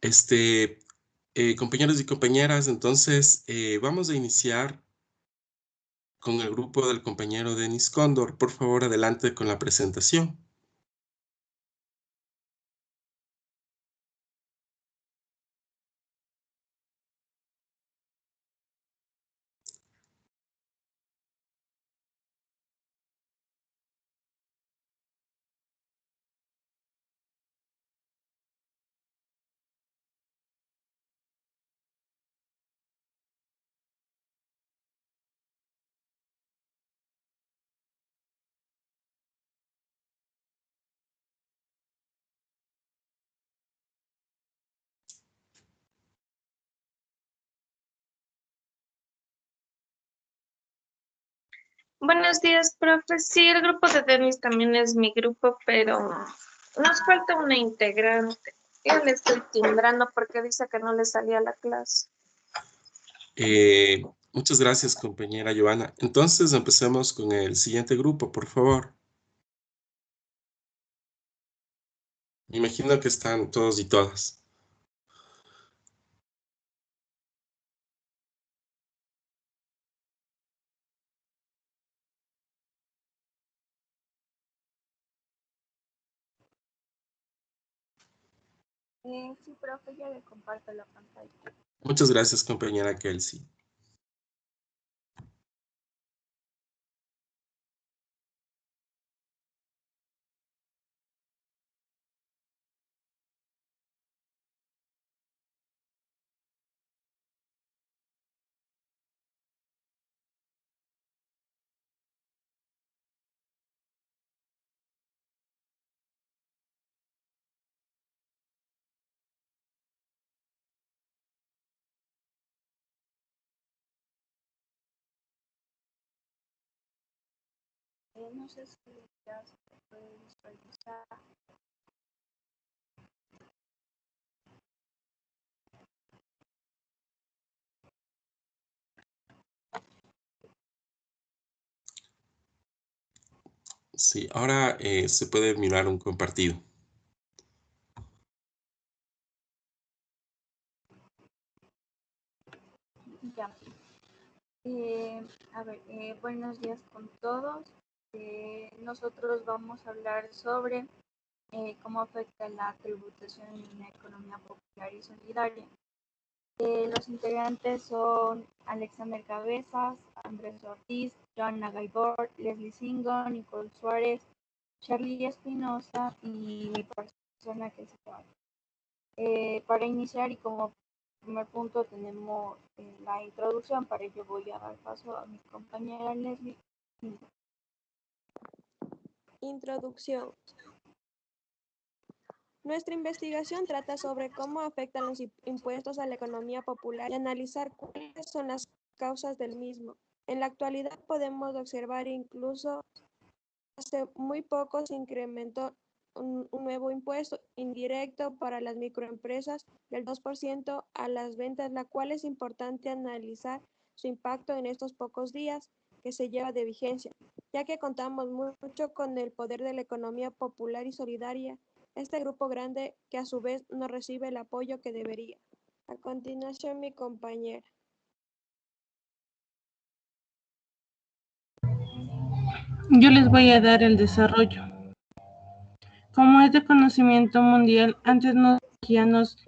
Este, Compañeros y compañeras, entonces vamos a iniciar con el grupo del compañero Denis Cóndor. Por favor, adelante con la presentación. Buenos días, profe. Sí, el grupo de Denis también es mi grupo, pero nos falta una integrante. Yo le estoy timbrando porque dice que no le salía la clase. Muchas gracias, compañera Joana. Entonces empecemos con el siguiente grupo, por favor. Me imagino que están todos y todas. Sí, profe, ya le comparto la pantalla. Muchas gracias, compañera Kelsey. No sé si ya se puede visualizar. Sí, ahora se puede mirar un compartido. Ya. Buenos días con todos. Nosotros vamos a hablar sobre cómo afecta la tributación en la economía popular y solidaria. Los integrantes son Alexander Cabezas, Andrés Ortiz, Joana Gaibor, Leslie Singo, Nicole Suárez, Charlie Espinosa y mi persona que es Juan. Para iniciar y como primer punto tenemos la introducción. Para ello voy a dar paso a mi compañera Leslie. Introducción. Nuestra investigación trata sobre cómo afectan los impuestos a la economía popular y analizar cuáles son las causas del mismo. En la actualidad podemos observar incluso hace muy poco se incrementó un nuevo impuesto indirecto para las microempresas del 2% a las ventas, la cual es importante analizar su impacto en estos pocos días que se lleva de vigencia, ya que contamos mucho con el poder de la economía popular y solidaria, este grupo grande que a su vez no recibe el apoyo que debería. A continuación, mi compañera. Yo les voy a dar el desarrollo. Como es de conocimiento mundial, antes nos regíamos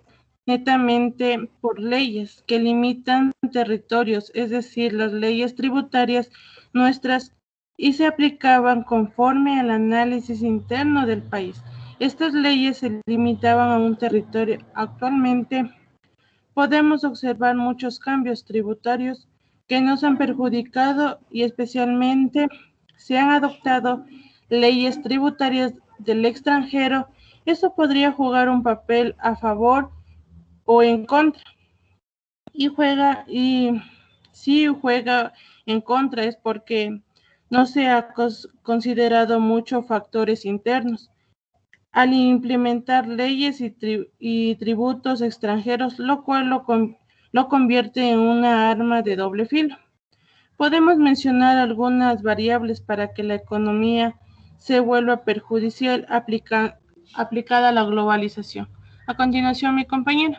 netamente por leyes que limitan territorios, es decir, las leyes tributarias nuestras, y se aplicaban conforme al análisis interno del país. Estas leyes se limitaban a un territorio. Actualmente podemos observar muchos cambios tributarios que nos han perjudicado y especialmente se han adoptado leyes tributarias del extranjero. Eso podría jugar un papel a favor o en contra. Y si juega en contra es porque no se ha considerado mucho factores internos. Al implementar leyes y tributos extranjeros, lo cual lo convierte en una arma de doble filo. Podemos mencionar algunas variables para que la economía se vuelva perjudicial aplicada a la globalización. A continuación, mi compañero.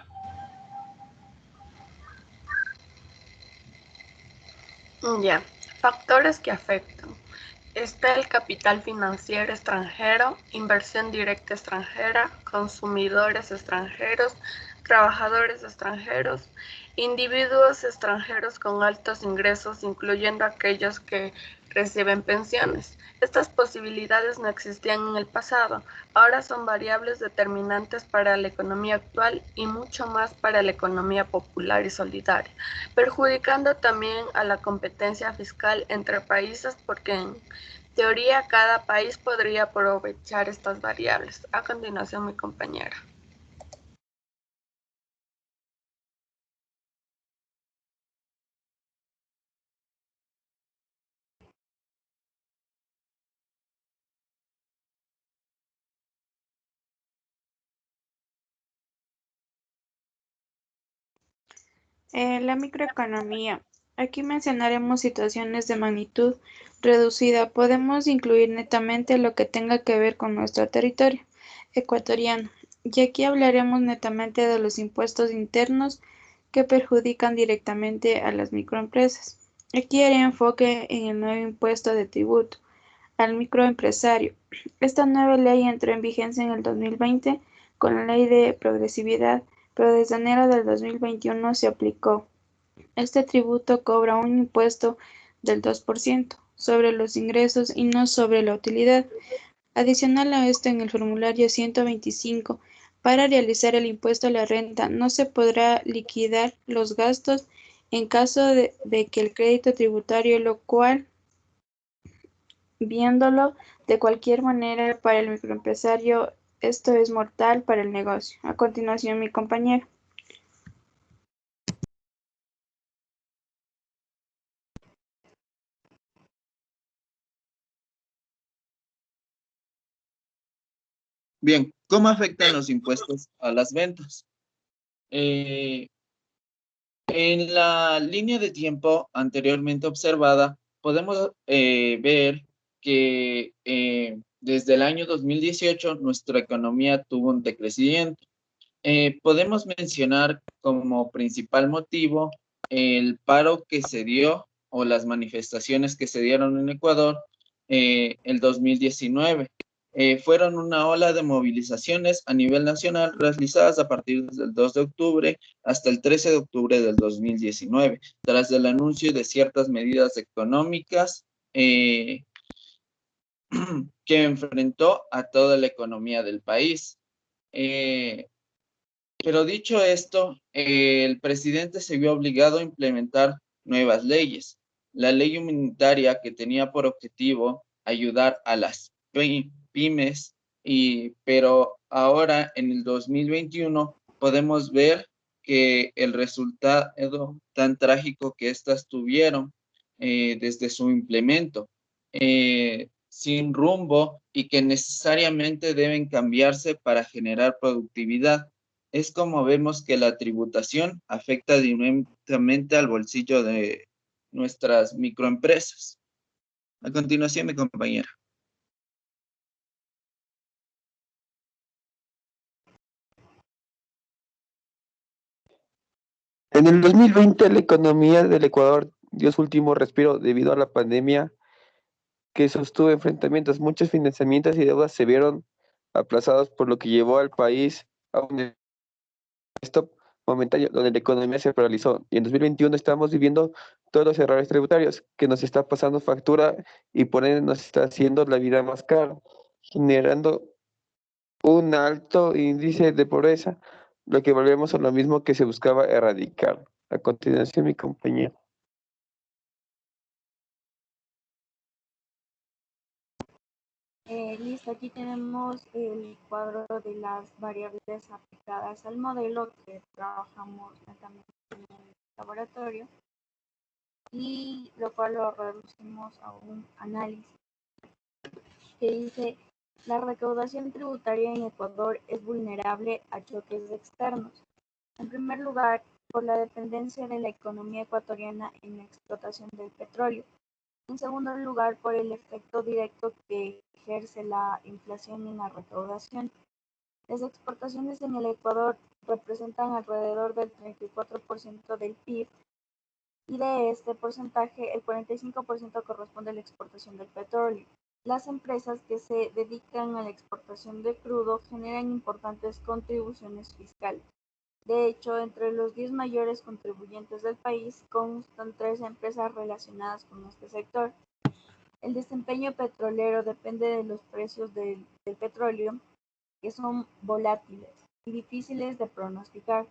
Ya, factores que afectan. Está el capital financiero extranjero, inversión directa extranjera, consumidores extranjeros, trabajadores extranjeros, individuos extranjeros con altos ingresos, incluyendo aquellos que reciben pensiones. Estas posibilidades no existían en el pasado, ahora son variables determinantes para la economía actual y mucho más para la economía popular y solidaria, perjudicando también a la competencia fiscal entre países porque en teoría cada país podría aprovechar estas variables. A continuación, mi compañera. La microeconomía. Aquí mencionaremos situaciones de magnitud reducida. Podemos incluir netamente lo que tenga que ver con nuestro territorio ecuatoriano. Y aquí hablaremos netamente de los impuestos internos que perjudican directamente a las microempresas. Aquí haré enfoque en el nuevo impuesto de tributo al microempresario. Esta nueva ley entró en vigencia en el 2020 con la ley de progresividad, pero desde enero del 2021 se aplicó. Este tributo cobra un impuesto del 2% sobre los ingresos y no sobre la utilidad. Adicional a esto, en el formulario 125, para realizar el impuesto a la renta no se podrá liquidar los gastos en caso de que el crédito tributario, lo cual, viéndolo de cualquier manera, para el microempresario esto es mortal para el negocio. A continuación, mi compañero. Bien, ¿cómo afectan los impuestos a las ventas? En la línea de tiempo anteriormente observada, podemos ver que desde el año 2018 nuestra economía tuvo un decrecimiento. Podemos mencionar como principal motivo el paro que se dio o las manifestaciones que se dieron en Ecuador el 2019. Fueron una ola de movilizaciones a nivel nacional realizadas a partir del 2 de octubre hasta el 13 de octubre del 2019, tras el anuncio de ciertas medidas económicas que enfrentó a toda la economía del país. Pero dicho esto, el presidente se vio obligado a implementar nuevas leyes. La ley humanitaria, que tenía por objetivo ayudar a las pymes, pero ahora en el 2021 podemos ver que el resultado tan trágico que éstas tuvieron desde su implemento, sin rumbo y que necesariamente deben cambiarse para generar productividad. Es como vemos que la tributación afecta directamente al bolsillo de nuestras microempresas. A continuación, mi compañera. En el 2020, la economía del Ecuador dio su último respiro debido a la pandemia que sostuvo enfrentamientos. Muchos financiamientos y deudas se vieron aplazados, por lo que llevó al país a un stop momentáneo donde la economía se paralizó. Y en 2021 estamos viviendo todos los errores tributarios que nos está pasando factura y por ende nos está haciendo la vida más cara, generando un alto índice de pobreza, lo que volvemos a lo mismo que se buscaba erradicar. A continuación, mi compañero. Listo, aquí tenemos el cuadro de las variables aplicadas al modelo que trabajamos también en el laboratorio y lo cual lo reducimos a un análisis que dice: la recaudación tributaria en Ecuador es vulnerable a choques externos. En primer lugar, por la dependencia de la economía ecuatoriana en la explotación del petróleo. En segundo lugar, por el efecto directo que ejerce la inflación en la recaudación. Las exportaciones en el Ecuador representan alrededor del 34% del PIB y de este porcentaje el 45% corresponde a la exportación del petróleo. Las empresas que se dedican a la exportación de crudo generan importantes contribuciones fiscales. De hecho, entre los 10 mayores contribuyentes del país constan 3 empresas relacionadas con este sector. El desempeño petrolero depende de los precios del petróleo, que son volátiles y difíciles de pronosticar.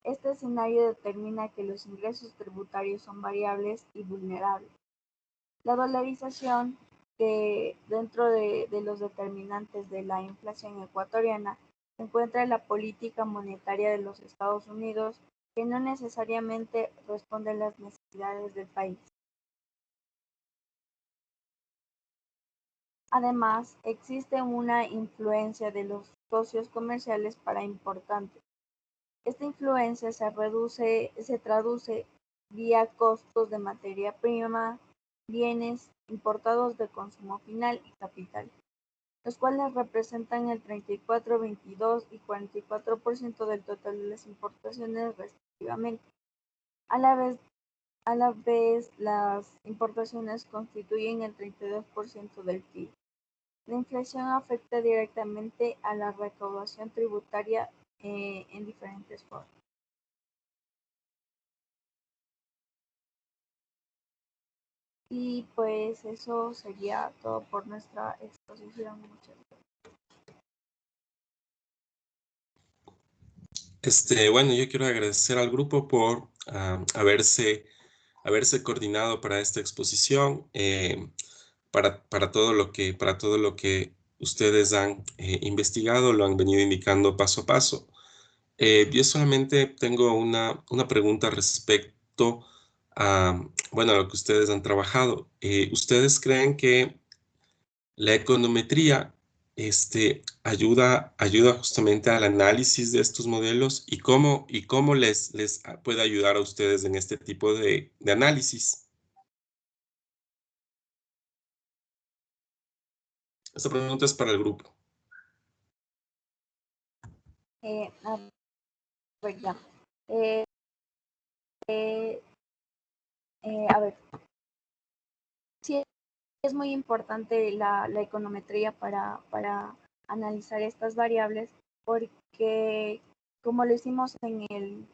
Este escenario determina que los ingresos tributarios son variables y vulnerables. La dolarización, que dentro de los determinantes de la inflación ecuatoriana se encuentra la política monetaria de los Estados Unidos, que no necesariamente responde a las necesidades del país. Además, existe una influencia de los socios comerciales para importantes. Esta influencia se traduce vía costos de materia prima, bienes importados de consumo final y capital, los cuales representan el 34, 22 y 44% del total de las importaciones respectivamente. A la vez, las importaciones constituyen el 32% del PIB. La inflación afecta directamente a la recaudación tributaria en diferentes formas. Y pues eso sería todo por nuestra exposición. Muchas gracias. Bueno, yo quiero agradecer al grupo por haberse coordinado para esta exposición, para todo lo que ustedes han investigado, lo han venido indicando paso a paso. Yo solamente tengo una pregunta respecto bueno, a lo que ustedes han trabajado. ¿Ustedes creen que la econometría ayuda justamente al análisis de estos modelos y cómo les puede ayudar a ustedes en este tipo de análisis? Esta pregunta es para el grupo. A ver, ya. A ver, sí es muy importante la econometría para analizar estas variables, porque como lo hicimos en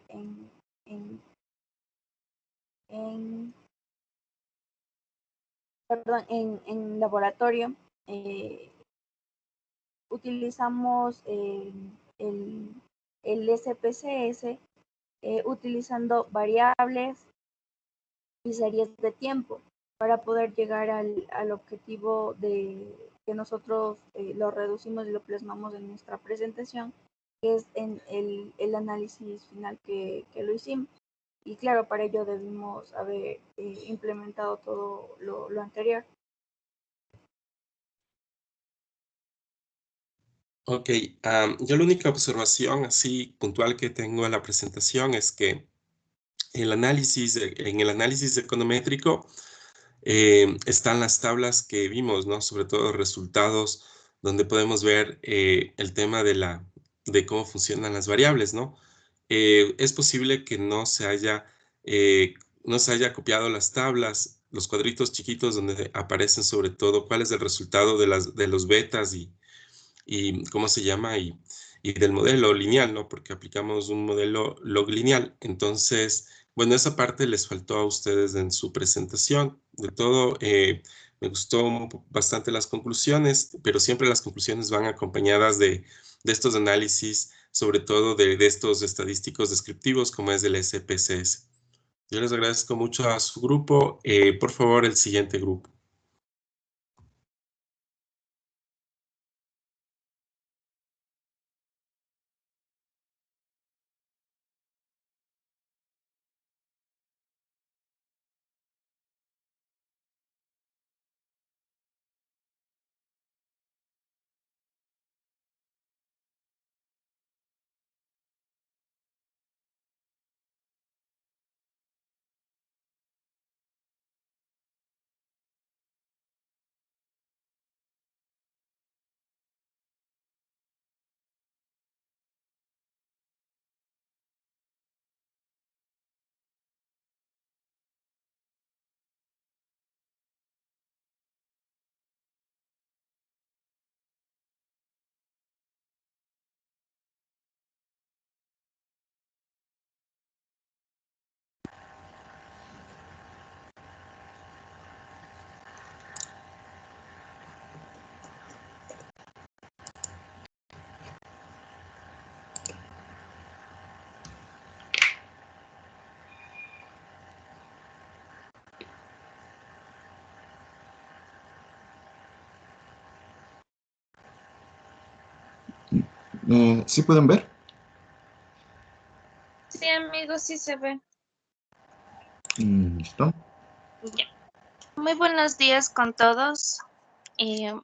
laboratorio, utilizamos el SPSS utilizando variables y series de tiempo para poder llegar al objetivo que nosotros lo reducimos y lo plasmamos en nuestra presentación, que es en el análisis final que lo hicimos. Y claro, para ello debimos haber implementado todo lo anterior. Ok, yo la única observación así puntual que tengo en la presentación es que en el análisis econométrico están las tablas que vimos, ¿no? Sobre todo resultados donde podemos ver el tema de cómo funcionan las variables, ¿no? Es posible que no se haya copiado las tablas, los cuadritos chiquitos donde aparecen sobre todo cuál es el resultado de los betas y ¿cómo se llama? Y del modelo lineal, ¿no? Porque aplicamos un modelo log lineal. Entonces, bueno, esa parte les faltó a ustedes en su presentación. De todo, me gustó bastante las conclusiones, pero siempre las conclusiones van acompañadas de estos análisis, sobre todo de estos estadísticos descriptivos como es el SPSS. Yo les agradezco mucho a su grupo. Por favor, el siguiente grupo. ¿Sí pueden ver? Sí, amigos, sí se ve. Listo. Ya. Muy buenos días con todos.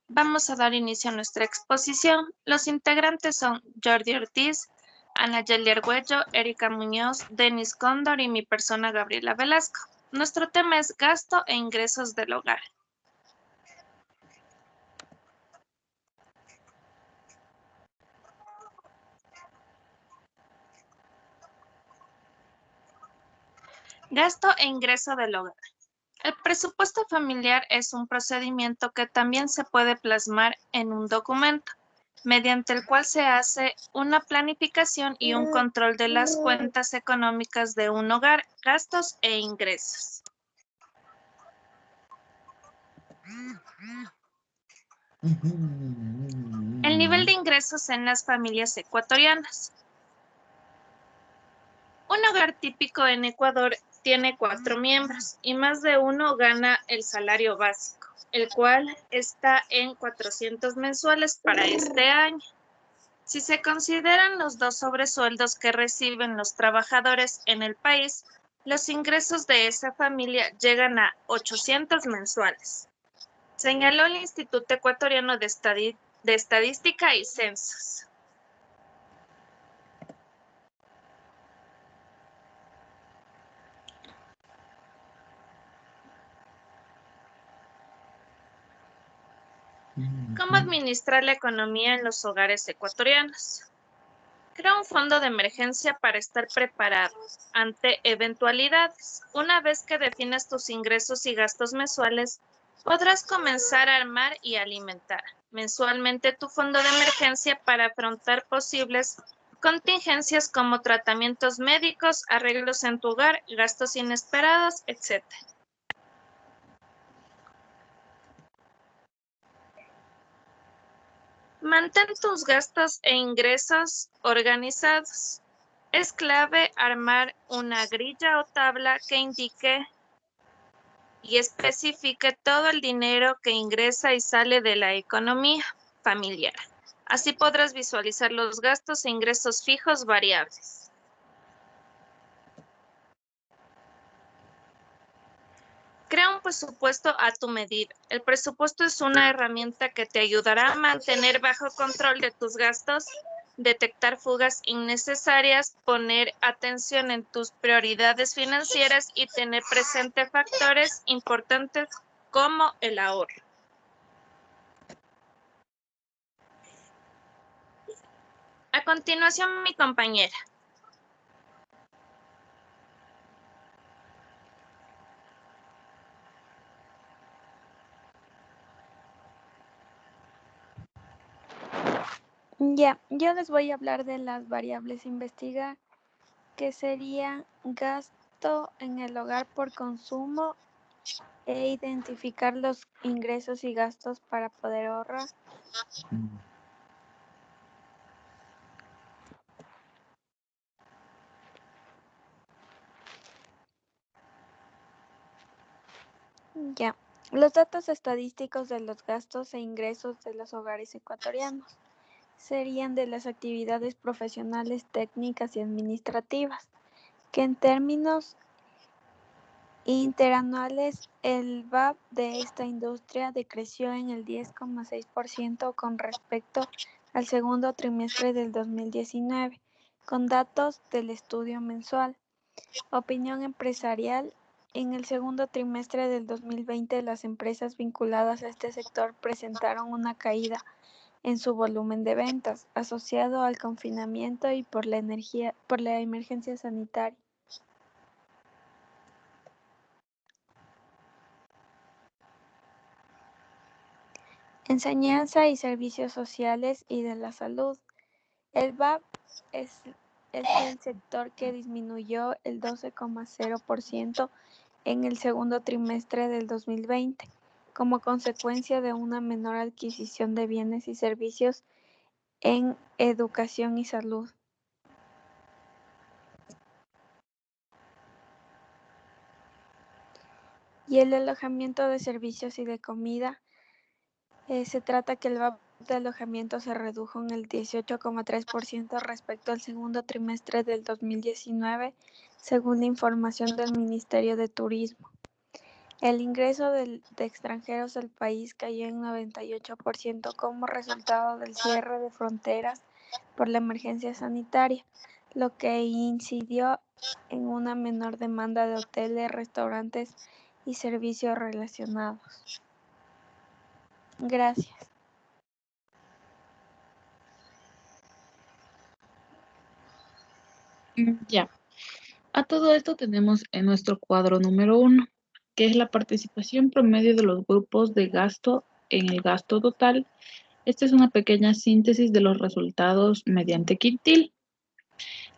Vamos a dar inicio a nuestra exposición. Los integrantes son Jordi Ortiz, Ana Yeli Argüello, Erika Muñoz, Denis Cóndor y mi persona Gabriela Velasco. Nuestro tema es gasto e ingresos del hogar. Gasto e ingreso del hogar. El presupuesto familiar es un procedimiento que también se puede plasmar en un documento, mediante el cual se hace una planificación y un control de las cuentas económicas de un hogar, gastos e ingresos. El nivel de ingresos en las familias ecuatorianas. Un hogar típico en Ecuador tiene 4 miembros y más de uno gana el salario básico, el cual está en 400 mensuales para este año. Si se consideran los 2 sobresueldos que reciben los trabajadores en el país, los ingresos de esa familia llegan a 800 mensuales, señaló el Instituto Ecuatoriano de Estadística y Censos. ¿Cómo administrar la economía en los hogares ecuatorianos? Crea un fondo de emergencia para estar preparado ante eventualidades. Una vez que defines tus ingresos y gastos mensuales, podrás comenzar a armar y alimentar mensualmente tu fondo de emergencia para afrontar posibles contingencias como tratamientos médicos, arreglos en tu hogar, gastos inesperados, etc. Mantén tus gastos e ingresos organizados. Es clave armar una grilla o tabla que indique y especifique todo el dinero que ingresa y sale de la economía familiar. Así podrás visualizar los gastos e ingresos fijos variables. Crea un presupuesto a tu medida. El presupuesto es una herramienta que te ayudará a mantener bajo control de tus gastos, detectar fugas innecesarias, poner atención en tus prioridades financieras y tener presente factores importantes como el ahorro. A continuación, mi compañera. Ya, yo les voy a hablar de las variables a investigar, que sería gasto en el hogar por consumo e identificar los ingresos y gastos para poder ahorrar. Ya, los datos estadísticos de los gastos e ingresos de los hogares ecuatorianos serían de las actividades profesionales, técnicas y administrativas, que en términos interanuales el VAP de esta industria decreció en el 10,6% con respecto al segundo trimestre del 2019, con datos del estudio mensual. Opinión empresarial. En el segundo trimestre del 2020, las empresas vinculadas a este sector presentaron una caída en su volumen de ventas, asociado al confinamiento y por la emergencia sanitaria. Enseñanza y servicios sociales y de la salud. El VAP es el sector que disminuyó el 12,0% en el segundo trimestre del 2020, como consecuencia de una menor adquisición de bienes y servicios en educación y salud. Y el alojamiento de servicios y de comida, se trata que el VAP de alojamiento se redujo en el 18,3% respecto al segundo trimestre del 2019, según la información del Ministerio de Turismo. El ingreso de extranjeros al país cayó en 98% como resultado del cierre de fronteras por la emergencia sanitaria, lo que incidió en una menor demanda de hoteles, restaurantes y servicios relacionados. Gracias. Ya. A todo esto tenemos en nuestro cuadro número 1, que es la participación promedio de los grupos de gasto en el gasto total. Esta es una pequeña síntesis de los resultados mediante quintil.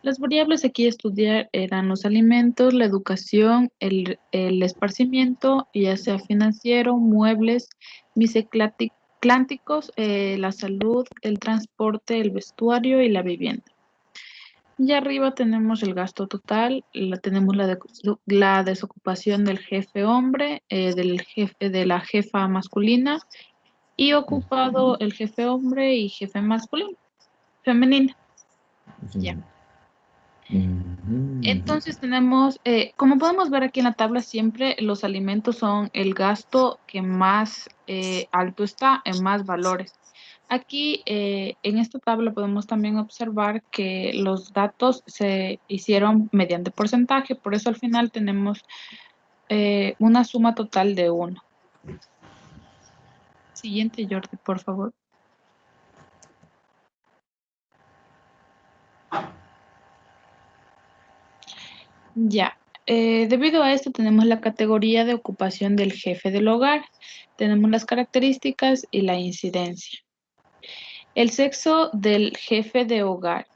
Las variables aquí a estudiar eran los alimentos, la educación, el esparcimiento, ya sea financiero, muebles, miseclánticos, la salud, el transporte, el vestuario y la vivienda. Y arriba tenemos el gasto total, tenemos la desocupación del jefe hombre, de la jefa masculina, y ocupado el jefe hombre y jefe masculino, femenina. Ya. Entonces tenemos, como podemos ver aquí en la tabla, siempre los alimentos son el gasto que más alto está, en más valores. Aquí en esta tabla podemos también observar que los datos se hicieron mediante porcentaje, por eso al final tenemos una suma total de 1. Siguiente, Jordi, por favor. Ya, debido a esto tenemos la categoría de ocupación del jefe del hogar, tenemos las características y la incidencia. El sexo del jefe de hogar,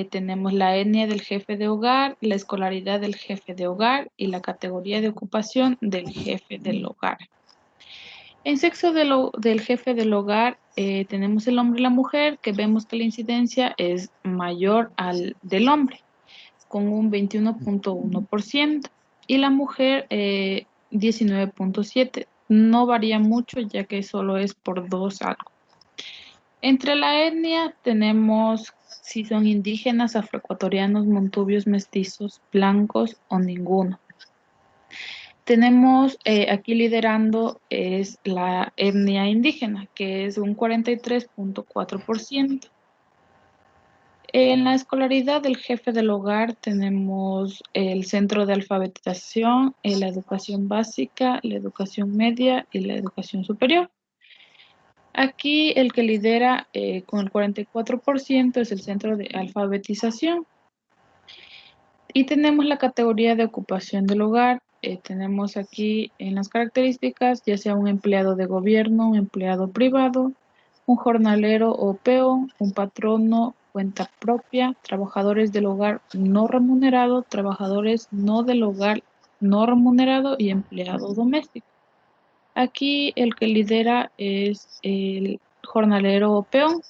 tenemos la etnia del jefe de hogar, la escolaridad del jefe de hogar y la categoría de ocupación del jefe del hogar. En sexo del jefe del hogar tenemos el hombre y la mujer, que vemos que la incidencia es mayor al del hombre, con un 21.1%, y la mujer 19.7%. No varía mucho, ya que solo es por 2 algo. Entre la etnia tenemos si son indígenas, afroecuatorianos, montubios, mestizos, blancos o ninguno. Tenemos aquí liderando es la etnia indígena, que es un 43.4%. En la escolaridad del jefe del hogar tenemos el centro de alfabetización, la educación básica, la educación media y la educación superior. Aquí el que lidera con el 44% es el centro de alfabetización. Y tenemos la categoría de ocupación del hogar. Tenemos aquí en las características, ya sea un empleado de gobierno, un empleado privado, un jornalero o peón, un patrono, cuenta propia, trabajadores del hogar no remunerado, trabajadores no del hogar no remunerado y empleado doméstico. Aquí el que lidera es el jornalero o peón.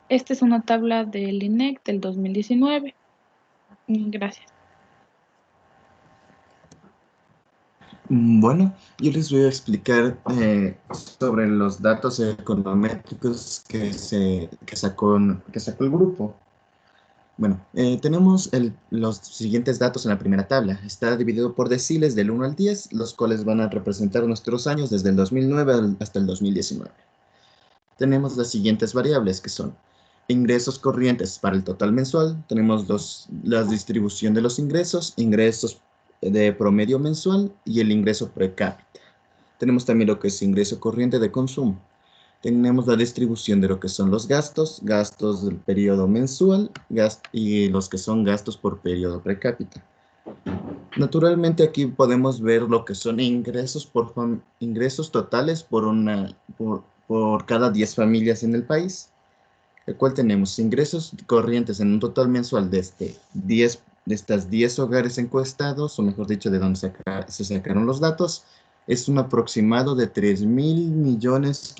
Esta es una tabla del INEC del 2019. Gracias. Bueno, yo les voy a explicar sobre los datos econométricos que sacó el grupo. Bueno, tenemos los siguientes datos en la primera tabla. Está dividido por deciles del 1 al 10, los cuales van a representar nuestros años desde el 2009 hasta el 2019. Tenemos las siguientes variables, que son ingresos corrientes para el total mensual. Tenemos la distribución de los ingresos de promedio mensual y el ingreso per cápita. Tenemos también lo que es ingreso corriente de consumo. Tenemos la distribución de lo que son los gastos del periodo mensual y los que son gastos por periodo per cápita. Naturalmente aquí podemos ver lo que son ingresos totales por cada 10 familias en el país, el cual tenemos ingresos corrientes en un total mensual de estas 10 hogares encuestados, o mejor dicho, de donde se sacaron los datos, es un aproximado de 3.000 millones,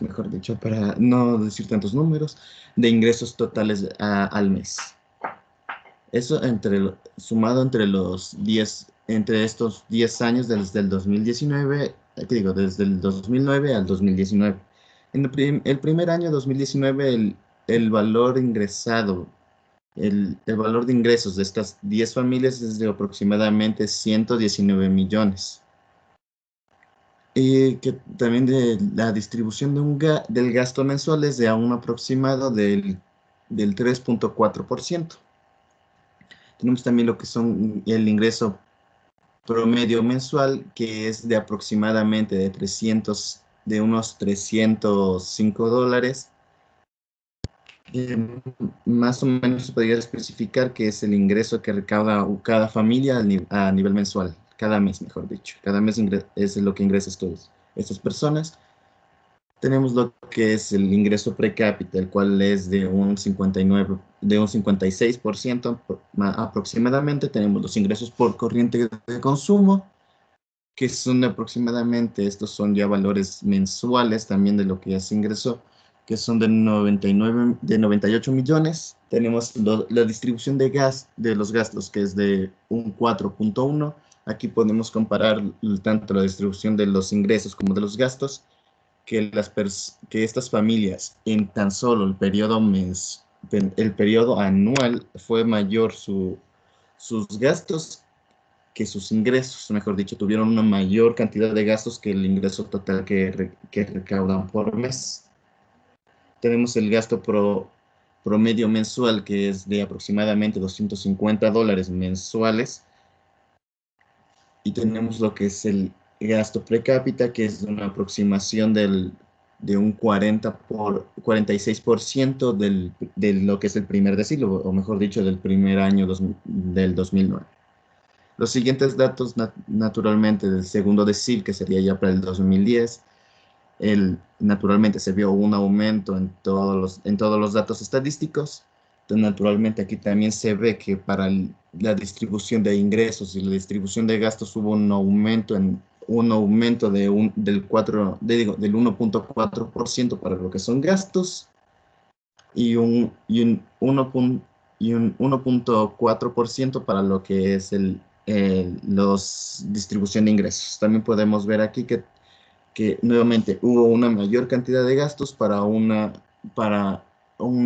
mejor dicho, para no decir tantos números, de ingresos totales al mes. Eso sumado entre estos 10 años desde el 2019 ¿qué digo? Desde el 2009 al 2019. En el primer año 2019, el valor ingresado, el valor de ingresos de estas 10 familias es de aproximadamente 119 millones. Y que también de la distribución del gasto mensual es de a un aproximado del 3.4%. Tenemos también lo que son el ingreso promedio mensual, que es de aproximadamente de unos $305. Más o menos se podría especificar que es el ingreso que recauda cada familia a nivel mensual, cada mes, mejor dicho. Cada mes es lo que ingresan estas personas. Tenemos lo que es el ingreso per cápita, el cual es de un 56% aproximadamente. Tenemos los ingresos por corriente de consumo, que son aproximadamente, estos son ya valores mensuales también de lo que ya se ingresó, que son de 98 millones. Tenemos la distribución de los gastos, que es de un 4.1. Aquí podemos comparar tanto la distribución de los ingresos como de los gastos, que estas familias en tan solo el periodo anual fue mayor sus gastos que sus ingresos, mejor dicho, tuvieron una mayor cantidad de gastos que el ingreso total que recaudan por mes. Tenemos el gasto promedio mensual, que es de aproximadamente $250 mensuales. Y tenemos lo que es el gasto per cápita, que es una aproximación de un 46% de lo que es el primer decilo, o mejor dicho, del primer año del 2009. Los siguientes datos, naturalmente, del segundo decil, que sería ya para el 2010, naturalmente se vio un aumento en todos los datos estadísticos. Entonces, naturalmente, aquí también se ve que para la distribución de ingresos y la distribución de gastos hubo un aumento del 1.4% para lo que son gastos y un 1.4% para lo que es los distribución de ingresos. También podemos ver aquí que nuevamente hubo una mayor cantidad de gastos para un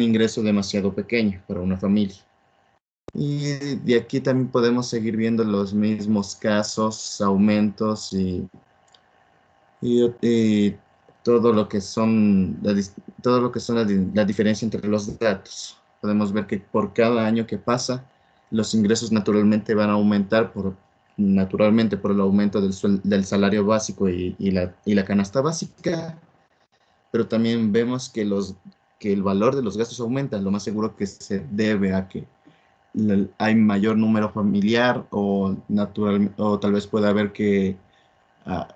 ingreso demasiado pequeño para una familia. Y de aquí también podemos seguir viendo los mismos casos, aumentos y todo lo que son la diferencia entre los datos. Podemos ver que por cada año que pasa, los ingresos naturalmente van a aumentar naturalmente por el aumento del salario básico y la canasta básica, pero también vemos que el valor de los gastos aumenta. Lo más seguro que se debe a que hay mayor número familiar o tal vez pueda haber que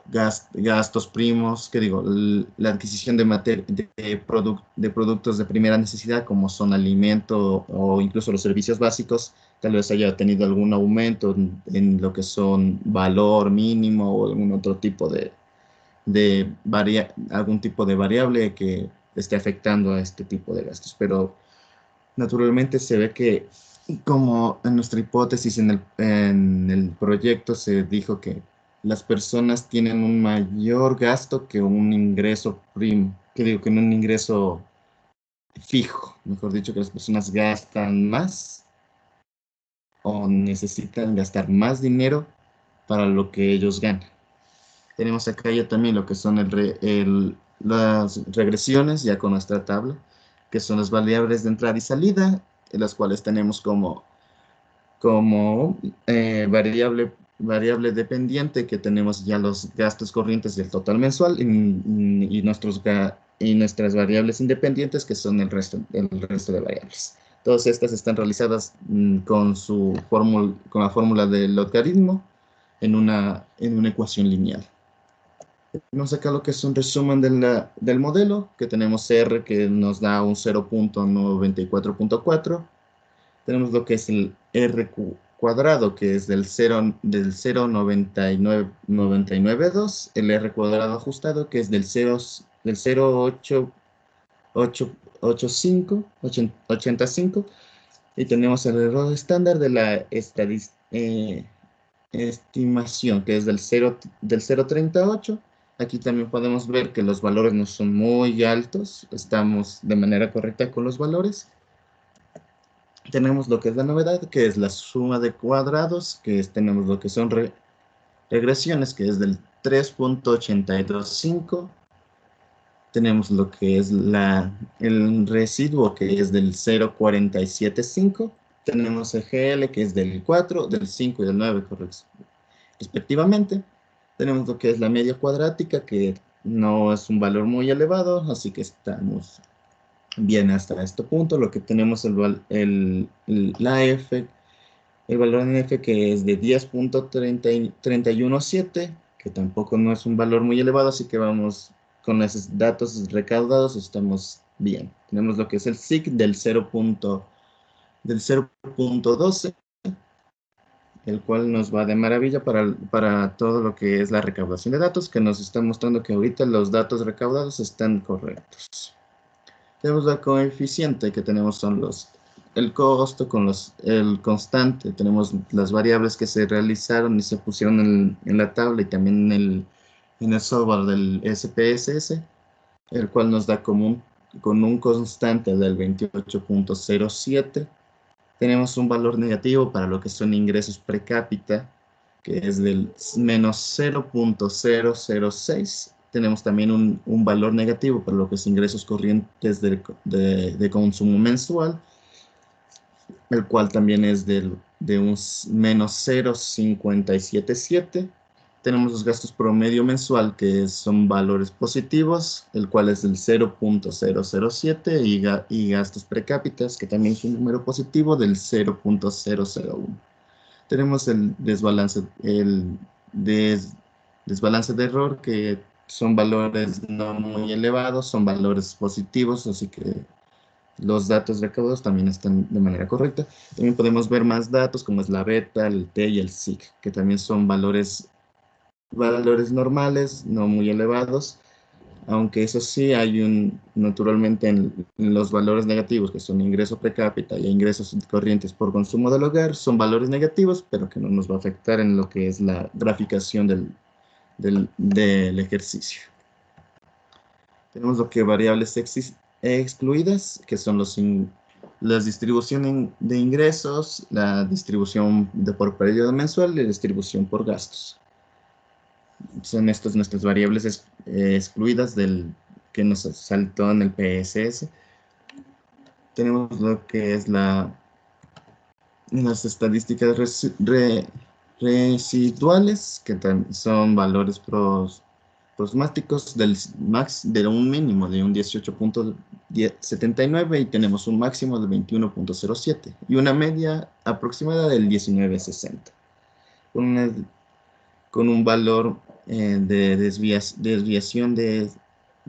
gastos primos, la adquisición de productos de primera necesidad, como son alimento o incluso los servicios básicos, tal vez haya tenido algún aumento en lo que son valor mínimo o algún otro tipo algún tipo de variable que esté afectando a este tipo de gastos. Pero naturalmente se ve que, como en nuestra hipótesis en el proyecto se dijo que las personas tienen un mayor gasto que un ingreso que un ingreso fijo. Mejor dicho, que las personas gastan más o necesitan gastar más dinero para lo que ellos ganan. Tenemos acá ya también lo que son las regresiones, ya con nuestra tabla, que son las variables de entrada y salida, en las cuales tenemos como variable dependiente, que tenemos ya los gastos corrientes del total mensual y nuestras variables independientes, que son el resto de variables. Todas estas están realizadas con la fórmula del logaritmo en una ecuación lineal. Tenemos acá lo que es un resumen del modelo, que tenemos R, que nos da un 0.94.4. Tenemos lo que es el R cuadrado, que es del 0.9992, el R cuadrado ajustado, que es del 0.85, y tenemos el error estándar de la estimación, que es del 0.38, Aquí también podemos ver que los valores no son muy altos. Estamos de manera correcta con los valores. Tenemos lo que es la novedad, que es la suma de cuadrados, tenemos lo que son regresiones, que es del 3.825. Tenemos lo que es el residuo, que es del 0.475. Tenemos el GL, que es del 4, del 5 y del 9, respectivamente. Tenemos lo que es la media cuadrática, que no es un valor muy elevado, así que estamos bien hasta este punto. Lo que tenemos la F, el valor en F, que es de 10.317, que tampoco no es un valor muy elevado, así que vamos con esos datos recaudados, estamos bien. Tenemos lo que es el SIC del 0.12, el cual nos va de maravilla para todo lo que es la recaudación de datos, que nos está mostrando que ahorita los datos recaudados están correctos. Tenemos la coeficiente que tenemos son el costo con el constante. Tenemos las variables que se realizaron y se pusieron en la tabla y también en el software del SPSS, el cual nos da con un constante del 28.07. Tenemos un valor negativo para lo que son ingresos per cápita, que es del menos 0.006. Tenemos también un valor negativo para lo que es ingresos corrientes de consumo mensual, el cual también es de un menos 0.577. Tenemos los gastos promedio mensual, que son valores positivos, el cual es del 0.007, y gastos per cápita, que también es un número positivo, del 0.001. Tenemos el desbalance de error, que son valores no muy elevados, son valores positivos, así que los datos recaudados también están de manera correcta. También podemos ver más datos, como es la beta, el T y el SIC, que también son valores normales, no muy elevados, aunque eso sí naturalmente en los valores negativos, que son ingreso per cápita y ingresos corrientes por consumo del hogar, son valores negativos, pero que no nos va a afectar en lo que es la graficación del ejercicio. Tenemos lo que variables excluidas, que son las distribuciones de ingresos, la distribución por periodo mensual y la distribución por gastos. Son estas nuestras variables excluidas que nos saltó en el PSS. Tenemos lo que es las estadísticas residuales, que son valores prosmáticos de un mínimo de un 18.79, y tenemos un máximo de 21.07 y una media aproximada del 19.60, con un valor de desviación de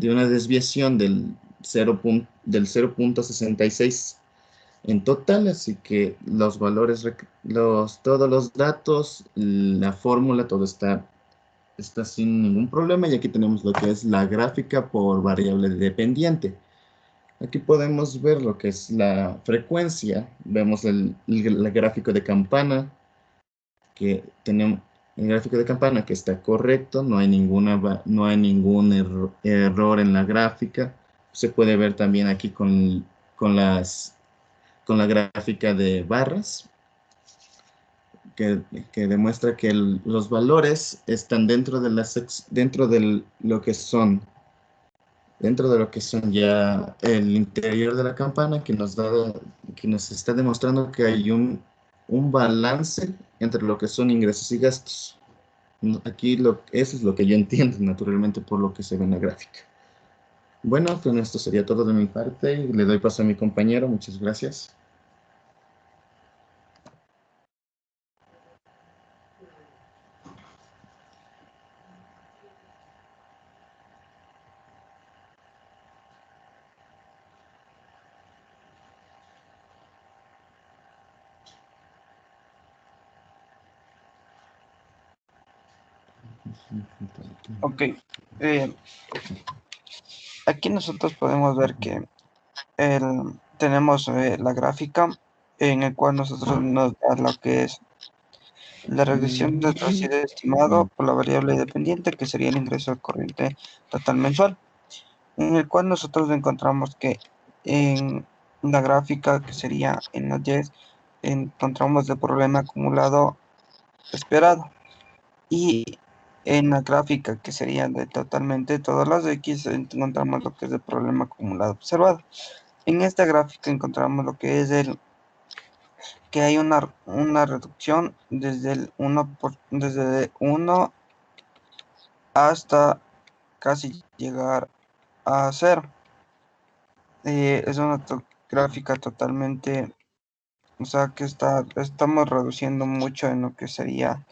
una desviación del 0.66 en total. Así que los valores, todos los datos, la fórmula, todo está sin ningún problema. Y aquí tenemos lo que es la gráfica por variable dependiente. Aquí podemos ver lo que es la frecuencia. Vemos el gráfico de campana, que tenemos el gráfico de campana que está correcto, no hay ningún error en la gráfica. Se puede ver también aquí con la gráfica de barras, que demuestra que los valores están dentro de lo que son ya el interior de la campana, que nos está demostrando que hay un balance entre lo que son ingresos y gastos. Aquí eso es lo que yo entiendo, naturalmente, por lo que se ve en la gráfica. Bueno, con esto sería todo de mi parte y le doy paso a mi compañero. Muchas gracias. Ok, aquí nosotros podemos ver que tenemos la gráfica en el cual nosotros nos da lo que es la regresión del residuo estimado por la variable dependiente, que sería el ingreso corriente total mensual, en el cual nosotros encontramos que en la gráfica, que sería en la Y, encontramos el problema acumulado esperado, y en la gráfica, que sería de totalmente todas las X, encontramos lo que es el problema acumulado observado. En esta gráfica encontramos lo que es que hay una reducción desde el 1 hasta casi llegar a 0. Es una gráfica totalmente, o sea que estamos reduciendo mucho en lo que sería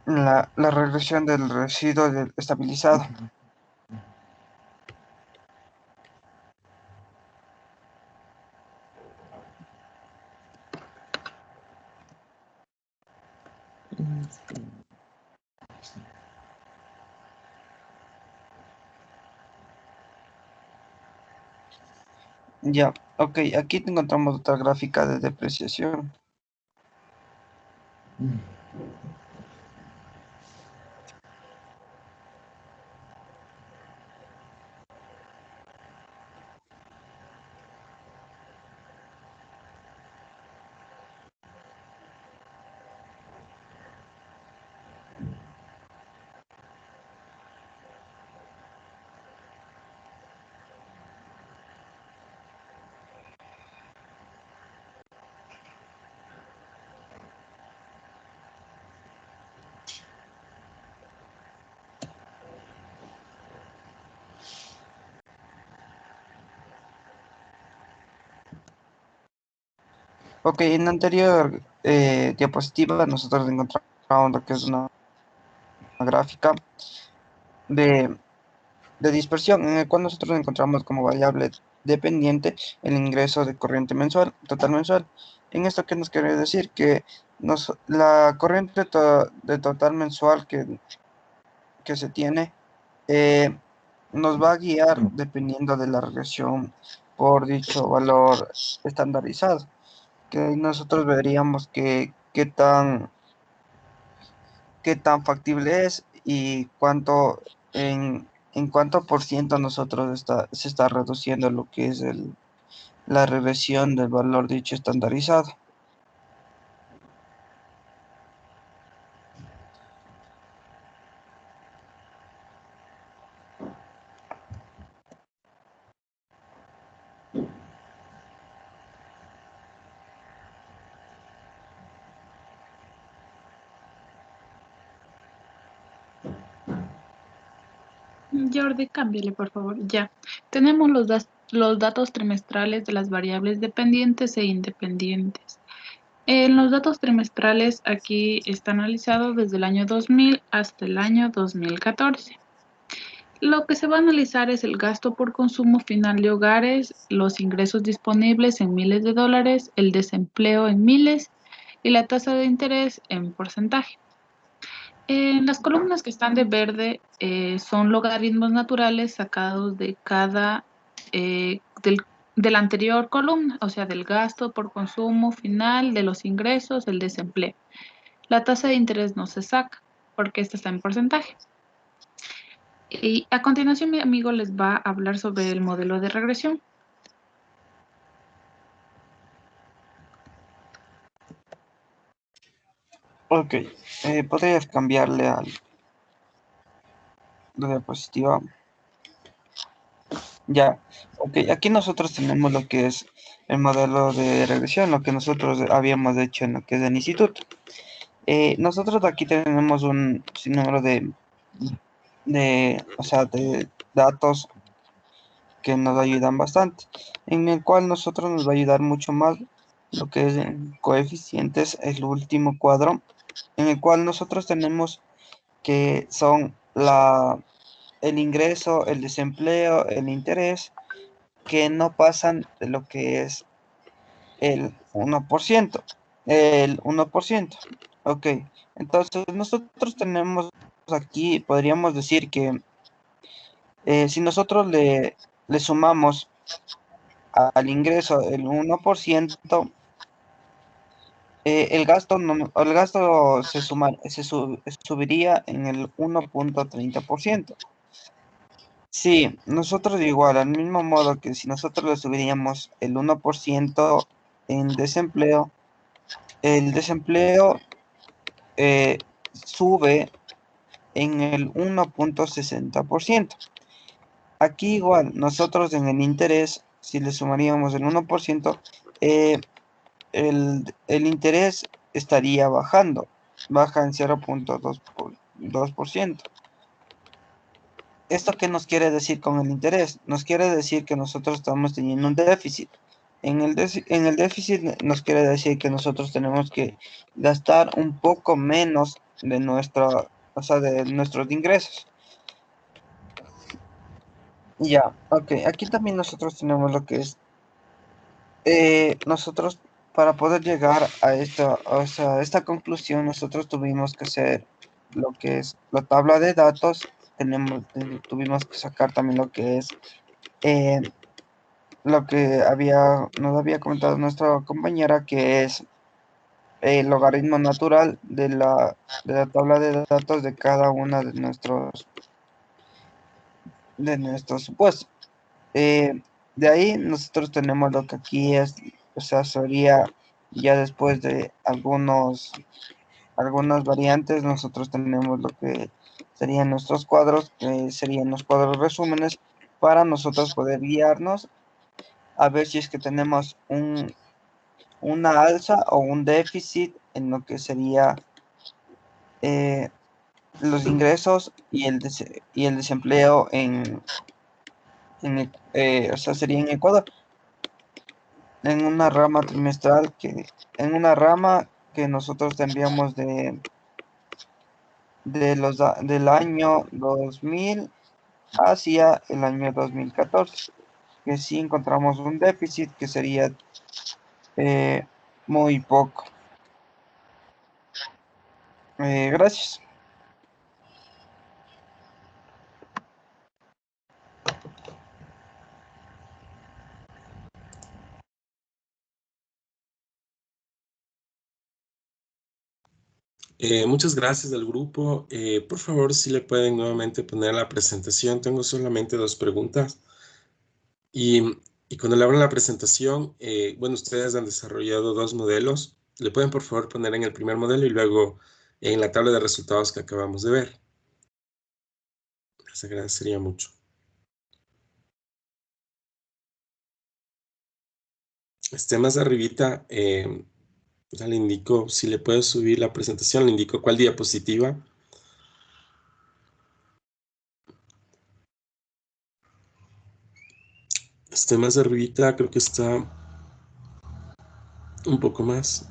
la regresión del residuo estabilizado. Ya, ok, aquí encontramos otra gráfica de depreciación. Ok, en la anterior diapositiva nosotros encontramos lo que es una gráfica de dispersión, en el cual nosotros encontramos como variable dependiente el ingreso de corriente mensual, total mensual. En esto, ¿qué nos quiere decir? Que la corriente de total mensual que se tiene nos va a guiar dependiendo de la regresión por dicho valor estandarizado, que nosotros veríamos qué tan factible es y en cuánto por ciento nosotros se está reduciendo lo que es la regresión del valor dicho estandarizado. Jordi, cámbiale, por favor. Ya. Tenemos los datos trimestrales de las variables dependientes e independientes. En los datos trimestrales aquí está analizado desde el año 2000 hasta el año 2014. Lo que se va a analizar es el gasto por consumo final de hogares, los ingresos disponibles en miles de dólares, el desempleo en miles y la tasa de interés en porcentaje. En las columnas que están de verde son logaritmos naturales sacados de de la anterior columna, o sea, del gasto por consumo final, de los ingresos, el desempleo. La tasa de interés no se saca porque esta está en porcentaje. Y a continuación mi amigo les va a hablar sobre el modelo de regresión. Ok, podrías cambiarle a la diapositiva. Ya, ok, aquí nosotros tenemos lo que es el modelo de regresión, lo que nosotros habíamos hecho en lo que es el instituto. Nosotros aquí tenemos un sinnúmero o sea, de datos que nos ayudan bastante, en el cual nosotros nos va a ayudar mucho más lo que es en coeficientes, el último cuadro, en el cual nosotros tenemos que son el ingreso, el desempleo, el interés, que no pasan de lo que es el 1%. El 1%. Ok, entonces nosotros tenemos aquí, podríamos decir que si nosotros le sumamos al ingreso el 1%, el gasto, el gasto subiría en el 1.30%. Sí, nosotros igual, al mismo modo que si nosotros le subiríamos el 1% en desempleo, el desempleo sube en el 1.60%. Aquí igual, nosotros en el interés, si le sumaríamos el 1%, el interés estaría bajando, baja en 0.2%. ¿Esto qué nos quiere decir con el interés? Nos quiere decir que nosotros estamos teniendo un déficit. En el déficit nos quiere decir que nosotros tenemos que gastar un poco menos de de nuestros ingresos. Ya, ok. Aquí también nosotros tenemos lo que es, nosotros para poder llegar a esta conclusión, nosotros tuvimos que hacer lo que es la tabla de datos, tuvimos que sacar también lo que es lo que nos había comentado nuestra compañera, que es el logaritmo natural de la tabla de datos de cada una de nuestros supuestos. De ahí nosotros tenemos lo que aquí es, sería ya después de algunas variantes, nosotros tenemos lo que serían nuestros cuadros, serían los cuadros resúmenes, para nosotros poder guiarnos a ver si es que tenemos una alza o un déficit en lo que sería los ingresos y el desempleo sería en Ecuador, en una rama trimestral, en una rama que nosotros tendríamos del año 2000 hacia el año 2014, que sí encontramos un déficit que sería muy poco. Gracias. Muchas gracias al grupo. Por favor, si le pueden nuevamente poner la presentación. Tengo solamente 2 preguntas. Y cuando le abran la presentación, bueno, ustedes han desarrollado 2 modelos. Le pueden, por favor, poner en el primer modelo y luego en la tabla de resultados que acabamos de ver. Les agradecería mucho. Más arribita, ya le indico, si le puedo subir la presentación, le indico cuál diapositiva. Más arribita, creo que está un poco más.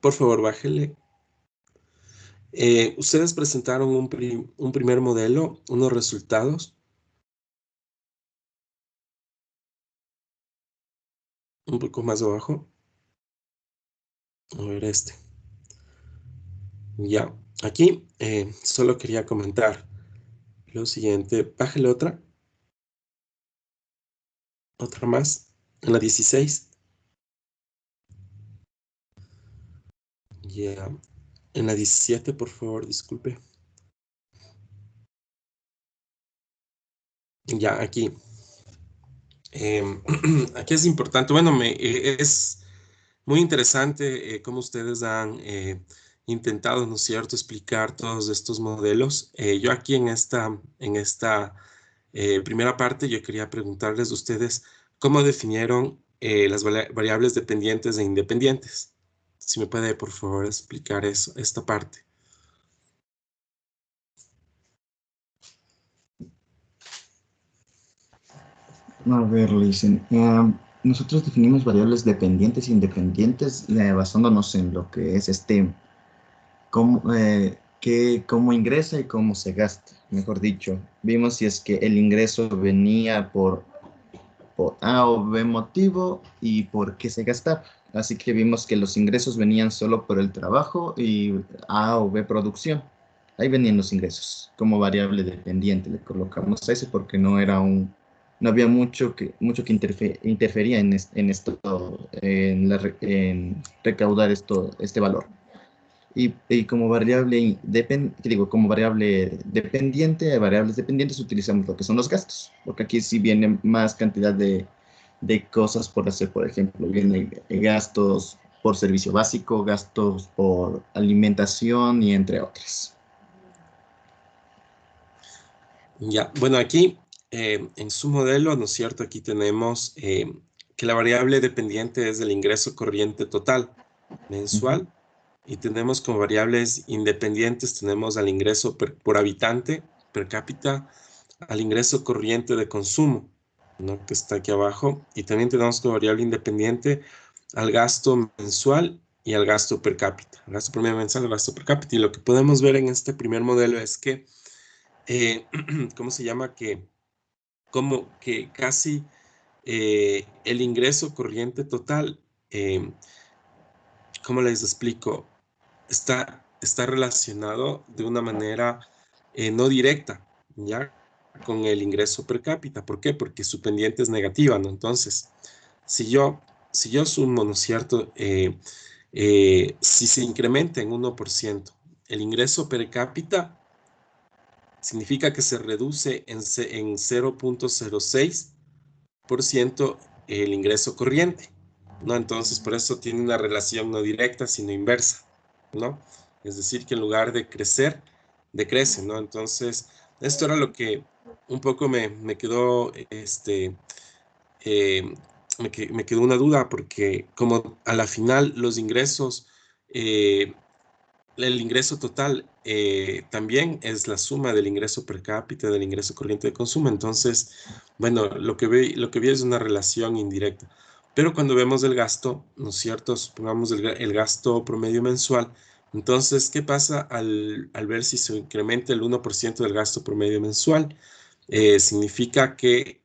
Por favor, bájele. Ustedes presentaron un primer modelo, unos resultados. Un poco más abajo. A ver este. Ya, aquí solo quería comentar lo siguiente. Bájale otra. Otra más. En la 16. Ya. En la 17, por favor, disculpe. Ya, aquí. Aquí es importante. Bueno, es muy interesante cómo ustedes han intentado, ¿no es cierto?, explicar todos estos modelos. Yo aquí en esta primera parte, yo quería preguntarles a ustedes cómo definieron las variables dependientes e independientes. Si me puede, por favor, explicar eso, esta parte. A ver, Listen, nosotros definimos variables dependientes e independientes basándonos en lo que es cómo ingresa y cómo se gasta. Mejor dicho, vimos si es que el ingreso venía por A o B motivo y por qué se gastaba. Así que vimos que los ingresos venían solo por el trabajo y A o B producción. ahí venían los ingresos. Como variable dependiente le colocamos a ese porque no había mucho que interfería en esto, en recaudar este valor. Y como variable, como variable dependiente, variables dependientes utilizamos lo que son los gastos, porque aquí sí viene más cantidad de cosas por hacer. Por ejemplo, viene gastos por servicio básico, gastos por alimentación y entre otras. Ya, bueno, aquí en su modelo, ¿no es cierto? Aquí tenemos que la variable dependiente es el ingreso corriente total mensual. Y tenemos como variables independientes, tenemos al ingreso por habitante, per cápita, al ingreso corriente de consumo, ¿no? Que está aquí abajo. Y también tenemos como variable independiente al gasto mensual y al gasto per cápita. El gasto promedio mensual, el gasto per cápita. Y lo que podemos ver en este primer modelo es que, ¿cómo se llama? Como que casi el ingreso corriente total, ¿cómo les explico? Está relacionado de una manera no directa, ¿ya? Con el ingreso per cápita. ¿Por qué? Porque su pendiente es negativa, ¿no? Entonces, si yo sumo, ¿no es cierto? Si se incrementa en 1% el ingreso per cápita, significa que se reduce en 0.06% el ingreso corriente, ¿no? Entonces, por eso tiene una relación no directa, sino inversa, ¿no? Es decir, que en lugar de crecer, decrece, ¿no? Entonces, esto era lo que un poco me quedó, me quedó una duda, porque como a la final los ingresos, el ingreso total también es la suma del ingreso per cápita, del ingreso corriente de consumo. Entonces, bueno, lo que vi es una relación indirecta. Pero cuando vemos el gasto, ¿no es cierto? Supongamos el gasto promedio mensual. Entonces, ¿qué pasa al ver si se incrementa el 1% del gasto promedio mensual? Significa que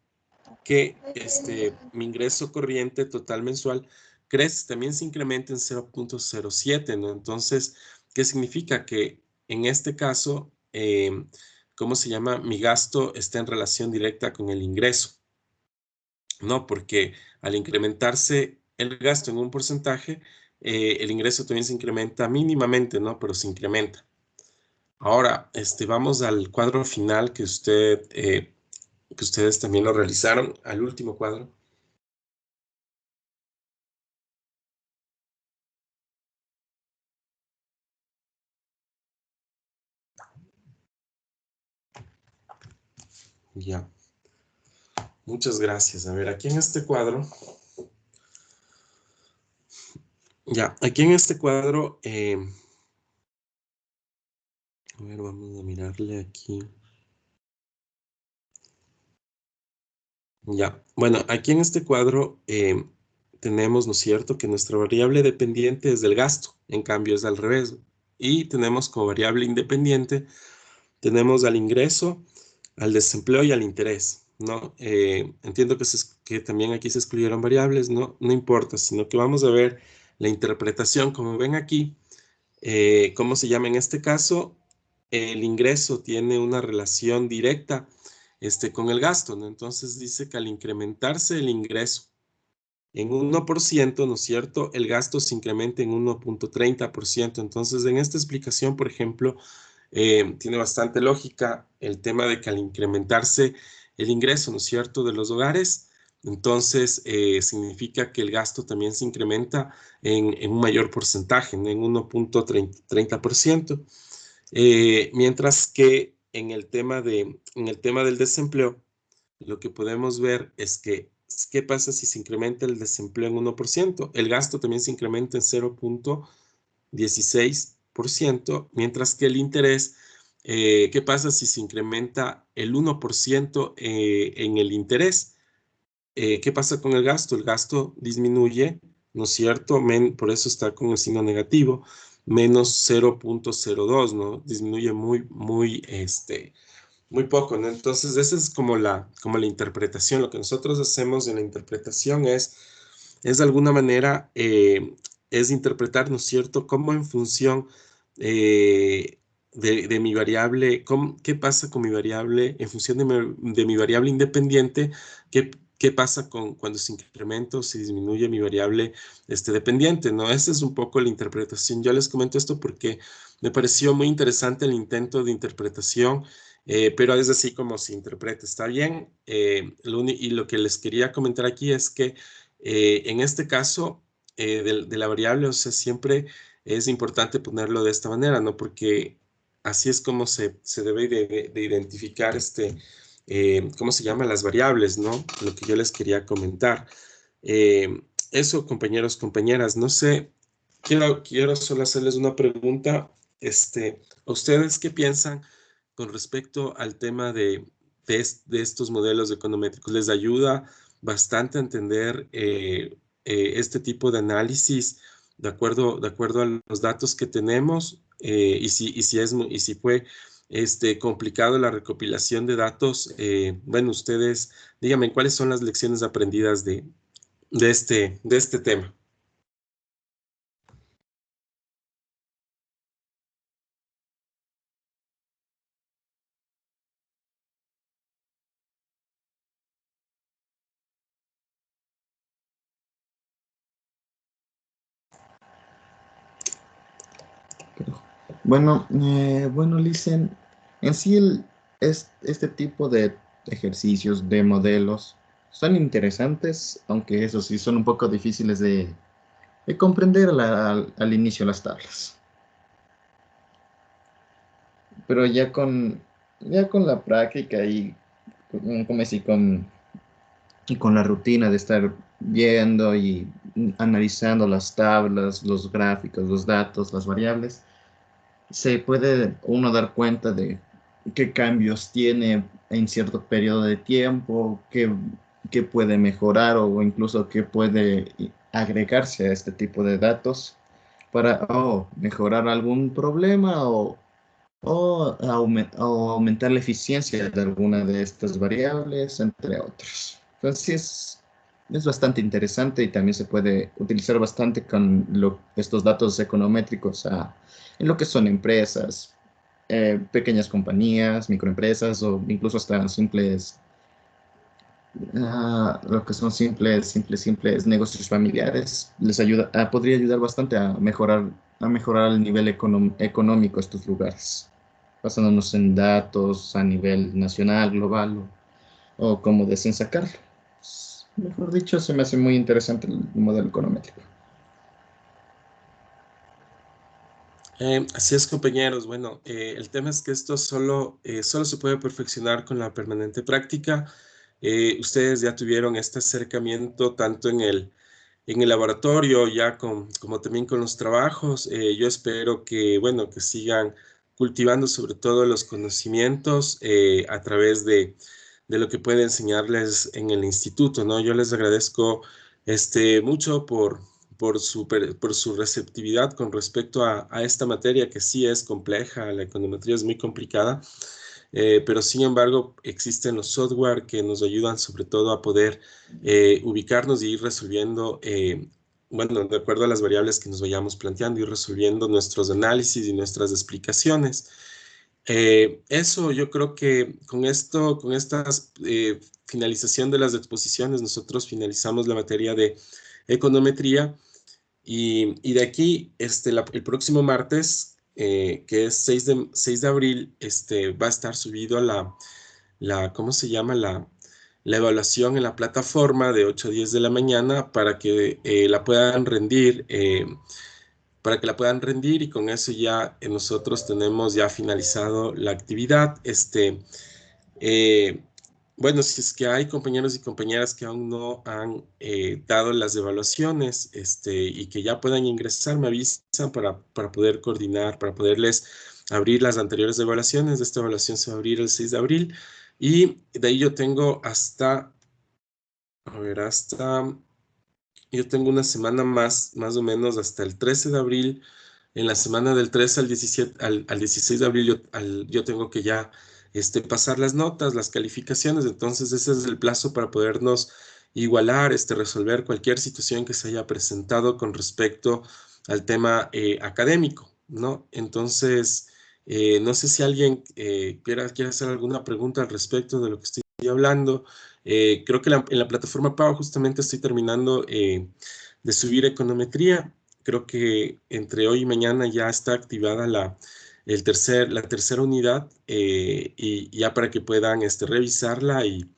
mi ingreso corriente total mensual crece, también se incrementa en 0.07, ¿no? Entonces, ¿qué significa? Que en este caso, ¿cómo se llama? Mi gasto está en relación directa con el ingreso, ¿no? Porque al incrementarse el gasto en un porcentaje, el ingreso también se incrementa mínimamente, ¿no? Pero se incrementa. Ahora, vamos al cuadro final que ustedes también lo realizaron, al último cuadro. Ya. Muchas gracias. A ver, aquí en este cuadro. Ya, aquí en este cuadro. A ver, vamos a mirarle aquí. Ya, bueno, aquí en este cuadro tenemos, ¿no es cierto?, que nuestra variable dependiente es del gasto, en cambio es al revés. Y tenemos como variable independiente, tenemos al ingreso, al desempleo y al interés, ¿no? Entiendo que también aquí se excluyeron variables, ¿no? No importa, sino que vamos a ver la interpretación. Como ven aquí, ¿cómo se llama en este caso? El ingreso tiene una relación directa con el gasto, ¿no? Entonces dice que al incrementarse el ingreso en 1%, ¿no es cierto? El gasto se incrementa en 1.30%. Entonces, en esta explicación, por ejemplo, tiene bastante lógica el tema de que al incrementarse el ingreso, ¿no es cierto?, de los hogares, entonces significa que el gasto también se incrementa en un mayor porcentaje, ¿no? En 1.30%. Mientras que en el tema del desempleo, lo que podemos ver es que, ¿qué pasa si se incrementa el desempleo en 1%? El gasto también se incrementa en 0.16%, mientras que el interés, ¿qué pasa si se incrementa el 1% en el interés? ¿Qué pasa con el gasto? El gasto disminuye, ¿no es cierto? Por eso está con el signo negativo, menos 0.02, ¿no? Disminuye muy poco, ¿no? Entonces, esa es como la interpretación. Lo que nosotros hacemos en la interpretación es de alguna manera, es interpretar, ¿no es cierto?, cómo en función de mi variable, qué pasa con mi variable en función de mi variable independiente, qué pasa cuando se incrementa o se disminuye mi variable dependiente, ¿no? Esa es un poco la interpretación. Yo les comento esto porque me pareció muy interesante el intento de interpretación, pero es así como se interpreta. Está bien. Y lo que les quería comentar aquí es que en este caso de la variable, o sea, siempre es importante ponerlo de esta manera, ¿no? Porque así es como se debe de identificar ¿cómo se llama? Las variables, ¿no? Lo que yo les quería comentar. Eso, compañeros, compañeras, no sé, quiero solo hacerles una pregunta. ¿A ustedes qué piensan con respecto al tema de estos modelos econométricos? ¿Les ayuda bastante a entender este tipo de análisis de acuerdo a los datos que tenemos? Y si fue complicado la recopilación de datos, bueno, ustedes díganme cuáles son las lecciones aprendidas de este tema. Bueno, Licen, en sí este tipo de ejercicios, de modelos, son interesantes, aunque eso sí, son un poco difíciles de comprender al inicio las tablas. Pero ya con la práctica y como así, y con la rutina de estar viendo y analizando las tablas, los gráficos, los datos, las variables, se puede uno dar cuenta de qué cambios tiene en cierto periodo de tiempo, qué puede mejorar o incluso qué puede agregarse a este tipo de datos para mejorar algún problema o aumentar la eficiencia de alguna de estas variables, entre otros. Entonces, es bastante interesante y también se puede utilizar bastante con estos datos econométricos en lo que son empresas, pequeñas compañías, microempresas o incluso hasta lo que son simples negocios familiares. Podría ayudar bastante a mejorar el nivel económico de estos lugares, basándonos en datos a nivel nacional, global o cómo deseen sacarlo. Mejor dicho, se me hace muy interesante el modelo econométrico. Así es, compañeros. Bueno, el tema es que esto solo se puede perfeccionar con la permanente práctica. Ustedes ya tuvieron este acercamiento tanto en el laboratorio, ya como también con los trabajos. Yo espero que, bueno, que sigan cultivando sobre todo los conocimientos a través de lo que puede enseñarles en el instituto, ¿no? Yo les agradezco mucho por su receptividad con respecto a esta materia que sí es compleja, la econometría es muy complicada, pero sin embargo existen los software que nos ayudan sobre todo a poder ubicarnos y ir resolviendo, bueno, de acuerdo a las variables que nos vayamos planteando, ir resolviendo nuestros análisis y nuestras explicaciones. Eso, yo creo que con esta finalización de las exposiciones, nosotros finalizamos la materia de econometría y de aquí, el próximo martes, que es 6 de abril, va a estar subido ¿cómo se llama? La evaluación en la plataforma de 8 a 10 de la mañana para que la puedan rendir, y con eso ya nosotros tenemos ya finalizado la actividad. Bueno, si es que hay compañeros y compañeras que aún no han dado las evaluaciones y que ya puedan ingresar, me avisan para poder coordinar, para poderles abrir las anteriores evaluaciones. Esta evaluación se va a abrir el 6 de abril y de ahí yo tengo yo tengo una semana más o menos hasta el 13 de abril. En la semana del 13 al 17, al 16 de abril yo tengo que ya pasar las notas, las calificaciones. Entonces ese es el plazo para podernos igualar, resolver cualquier situación que se haya presentado con respecto al tema académico, ¿no? Entonces, No sé si alguien quiere hacer alguna pregunta al respecto de lo que estoy hablando. Creo que en la plataforma Pau justamente estoy terminando de subir econometría. Creo que entre hoy y mañana ya está activada la tercera unidad y ya para que puedan revisarla y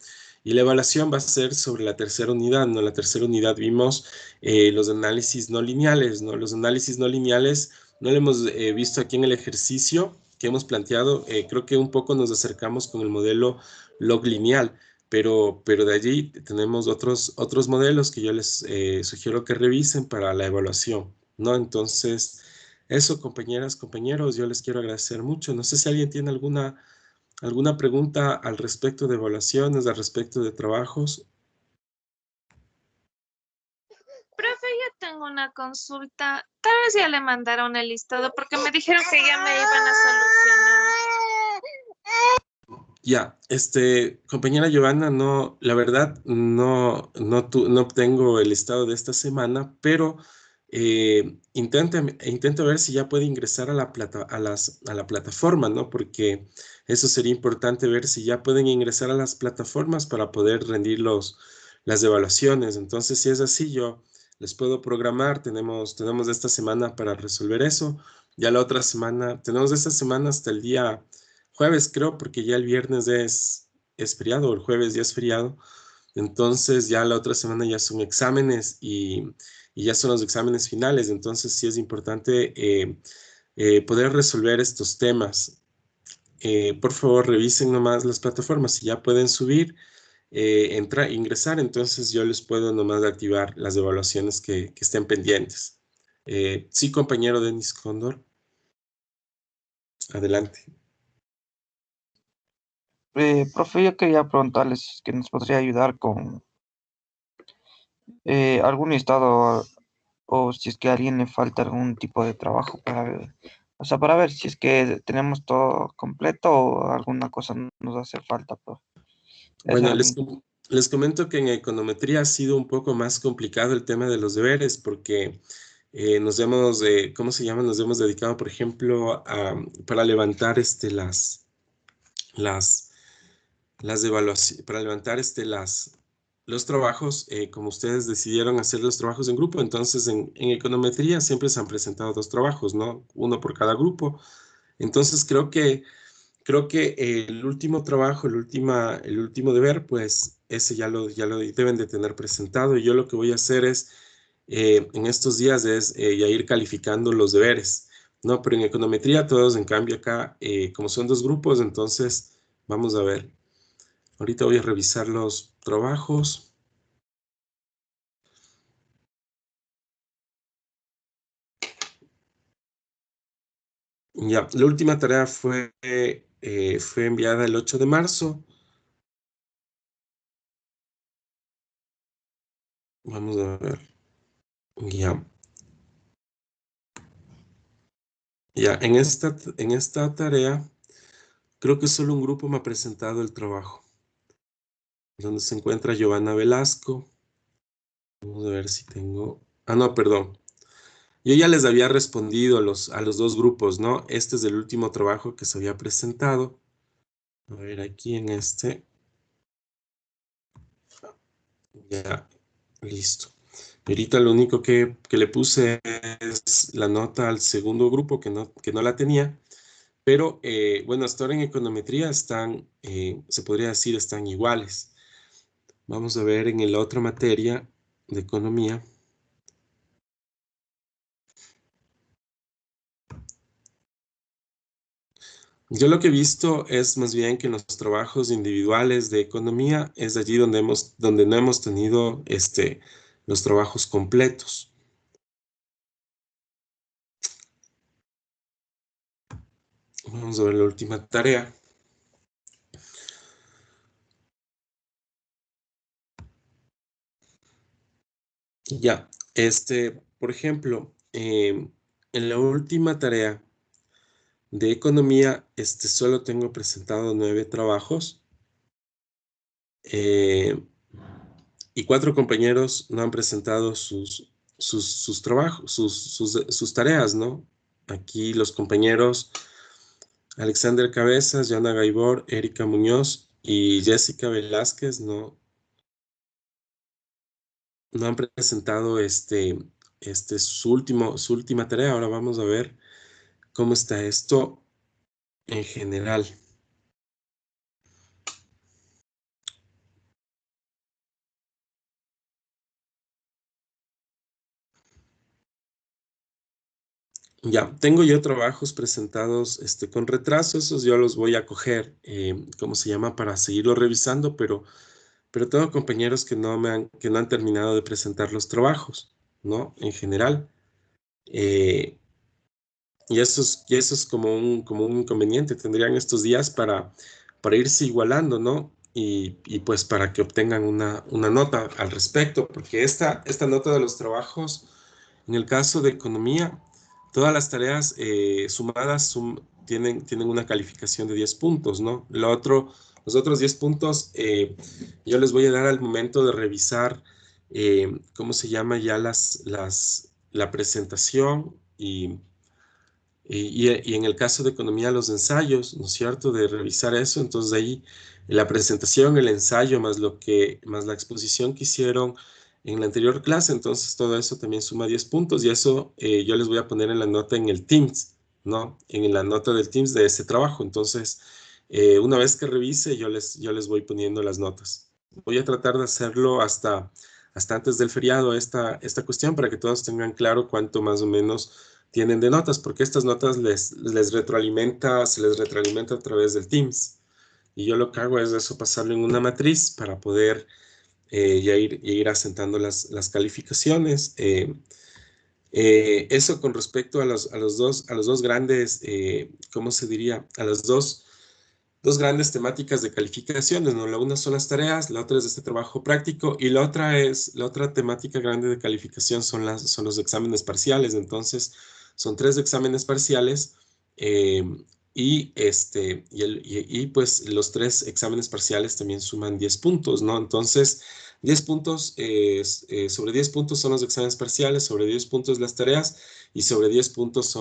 la evaluación va a ser sobre la tercera unidad, ¿no? La tercera unidad vimos los análisis no lineales, ¿no? Los análisis no lineales no lo hemos visto aquí en el ejercicio que hemos planteado. Creo que un poco nos acercamos con el modelo log lineal, pero de allí tenemos otros modelos que yo les sugiero que revisen para la evaluación, ¿no? Entonces, eso, compañeras, compañeros, yo les quiero agradecer mucho. No sé si alguien tiene alguna pregunta al respecto de evaluaciones, al respecto de trabajos. Profe, yo tengo una consulta. Tal vez ya le mandaron el listado porque me dijeron que ya me iban a solucionar. Ya, compañera Giovanna, no, la verdad, no tengo el listado de esta semana, pero intenta ver si ya puede ingresar a la plataforma, ¿no? Porque eso sería importante ver si ya pueden ingresar a las plataformas para poder rendir las evaluaciones. Entonces, si es así, yo les puedo programar. Tenemos esta semana para resolver eso. Ya la otra semana, tenemos esta semana hasta el día jueves, creo, porque ya el viernes es feriado, o el jueves ya es feriado. Entonces ya la otra semana ya son exámenes y ya son los exámenes finales. Entonces sí es importante poder resolver estos temas. Por favor, revisen nomás las plataformas. Si ya pueden subir, ingresar, entonces yo les puedo nomás activar las evaluaciones que estén pendientes. Sí, compañero Denis Cóndor. Adelante. Profe, yo quería preguntarles si es que nos podría ayudar con algún listado o si es que a alguien le falta algún tipo de trabajo para ver, o sea, para ver si es que tenemos todo completo o alguna cosa nos hace falta. Pues. Bueno, les comento que en econometría ha sido un poco más complicado el tema de los deberes porque nos hemos, ¿cómo se llama? Nos hemos dedicado, por ejemplo, para levantar las evaluaciones, para levantar los trabajos, como ustedes decidieron hacer los trabajos en grupo, entonces en econometría siempre se han presentado 2 trabajos, ¿no? Uno por cada grupo. Entonces creo que el último trabajo, el último deber, pues ese ya lo deben de tener presentado. Y yo lo que voy a hacer es, en estos días, es ya ir calificando los deberes, ¿no? Pero en econometría todos, en cambio acá, como son 2 grupos, entonces vamos a ver. Ahorita voy a revisar los trabajos. Ya, la última tarea fue enviada el 8 de marzo. Vamos a ver. Ya. Ya, en esta tarea, creo que solo un grupo me ha presentado el trabajo. Donde se encuentra Giovanna Velasco. Vamos a ver si tengo... Ah, no, perdón. Yo ya les había respondido a los 2 grupos, ¿no? Este es el último trabajo que se había presentado. A ver, aquí en este. Ya, listo. Y ahorita lo único que le puse es la nota al segundo grupo que no la tenía. Pero, bueno, hasta ahora en econometría se podría decir, están iguales. Vamos a ver en la otra materia de economía. Yo lo que he visto es más bien que en los trabajos individuales de economía es allí donde no hemos tenido los trabajos completos. Vamos a ver la última tarea. Ya, por ejemplo, en la última tarea de economía, solo tengo presentado 9 trabajos y 4 compañeros no han presentado sus trabajos, sus tareas, ¿no? Aquí los compañeros Alexander Cabezas, Joana Gaibor, Erika Muñoz y Jessica Velázquez no han presentado su última tarea. Ahora vamos a ver cómo está esto en general. Ya, tengo yo trabajos presentados con retraso, esos yo los voy a coger, ¿cómo se llama? Para seguirlo revisando, pero tengo compañeros que no han terminado de presentar los trabajos, ¿no? En general. Eh, y eso es como un inconveniente. Tendrían estos días para irse igualando, ¿no? Y pues para que obtengan una nota al respecto, porque esta nota de los trabajos, en el caso de economía, todas las tareas sumadas tienen una calificación de 10 puntos, ¿no? Los otros 10 puntos yo les voy a dar al momento de revisar, ¿cómo se llama? Ya la presentación y en el caso de economía, los ensayos, ¿no es cierto? De revisar eso, entonces ahí la presentación, el ensayo, más la exposición que hicieron en la anterior clase, entonces todo eso también suma 10 puntos y eso yo les voy a poner en la nota en el Teams, ¿no? En la nota del Teams de ese trabajo. Entonces, una vez que revise, yo les voy poniendo las notas. Voy a tratar de hacerlo hasta antes del feriado esta cuestión para que todos tengan claro cuánto más o menos tienen de notas, porque estas notas se les retroalimenta a través del Teams. Y yo lo que hago es eso, pasarlo en una matriz para poder ya ir asentando las calificaciones. Eso con respecto a los dos grandes, ¿cómo se diría? A las dos grandes temáticas de calificaciones, ¿no? La una son las tareas, la otra es este trabajo práctico y la otra temática grande de calificación son los exámenes parciales. Entonces, son 3 exámenes parciales pues los 3 exámenes parciales también suman 10 puntos, ¿no? Entonces, 10 puntos, sobre 10 puntos son los exámenes parciales, sobre 10 puntos las tareas y sobre 10 puntos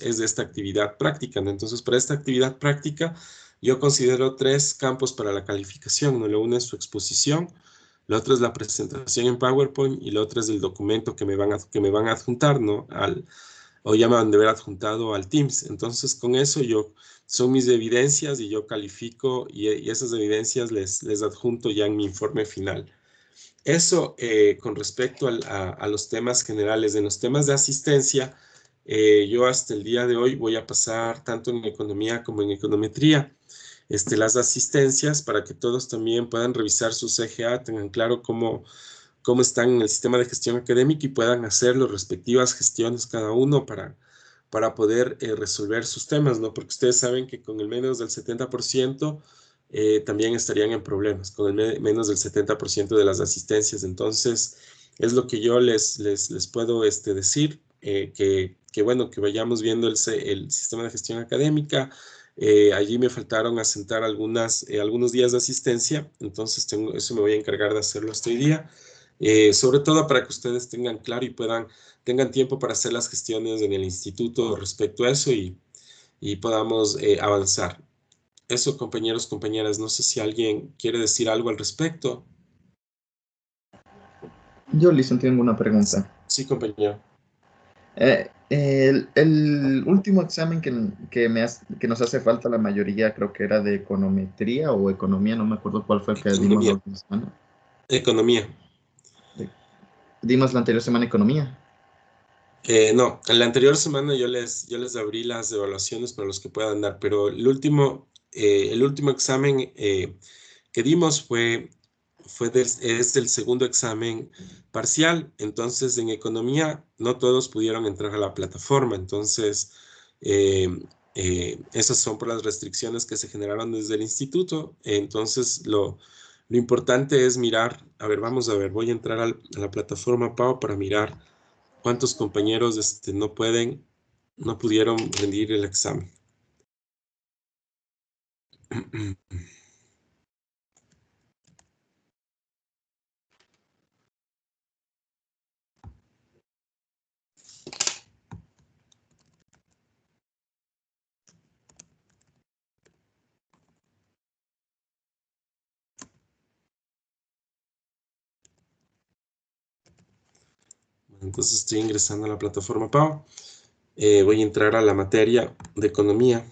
es de esta actividad práctica, ¿no? Entonces, para esta actividad práctica, yo considero 3 campos para la calificación, ¿no? Lo uno es su exposición, lo otro es la presentación en PowerPoint y lo otro es el documento que me van a adjuntar, ¿no? O ya me van de ver adjuntado al Teams. Entonces, con eso son mis evidencias y yo califico y esas evidencias les adjunto ya en mi informe final. Eso con respecto a los temas generales. En los temas de asistencia, yo hasta el día de hoy voy a pasar tanto en economía como en econometría las asistencias para que todos también puedan revisar su CGA, tengan claro cómo están en el sistema de gestión académica y puedan hacer las respectivas gestiones cada uno para poder resolver sus temas, ¿no? Porque ustedes saben que con el menos del 70% también estarían en problemas, con el menos del 70% de las asistencias. Entonces, es lo que yo les puedo decir, bueno, que vayamos viendo el sistema de gestión académica. Allí me faltaron asentar algunos días de asistencia, entonces eso me voy a encargar de hacerlo este día. Sobre todo para que ustedes tengan claro y tengan tiempo para hacer las gestiones en el instituto respecto a eso y podamos avanzar. Eso, compañeros, compañeras, no sé si alguien quiere decir algo al respecto. Yo, Lison, tengo una pregunta. Sí, compañero. El último examen que nos hace falta la mayoría, creo que era de econometría o economía, no me acuerdo cuál fue el que dimos la última semana. Economía. ¿Dimos la anterior semana economía? No, en la anterior semana yo les abrí las evaluaciones para los que puedan dar, pero el último examen que dimos es el segundo examen parcial. Entonces, en economía no todos pudieron entrar a la plataforma. Entonces, esas son por las restricciones que se generaron desde el instituto. Entonces, lo importante es mirar, a ver, vamos a ver, voy a entrar a la plataforma Pau para mirar cuántos compañeros no pudieron rendir el examen. Entonces estoy ingresando a la plataforma PAO. Voy a entrar a la materia de economía.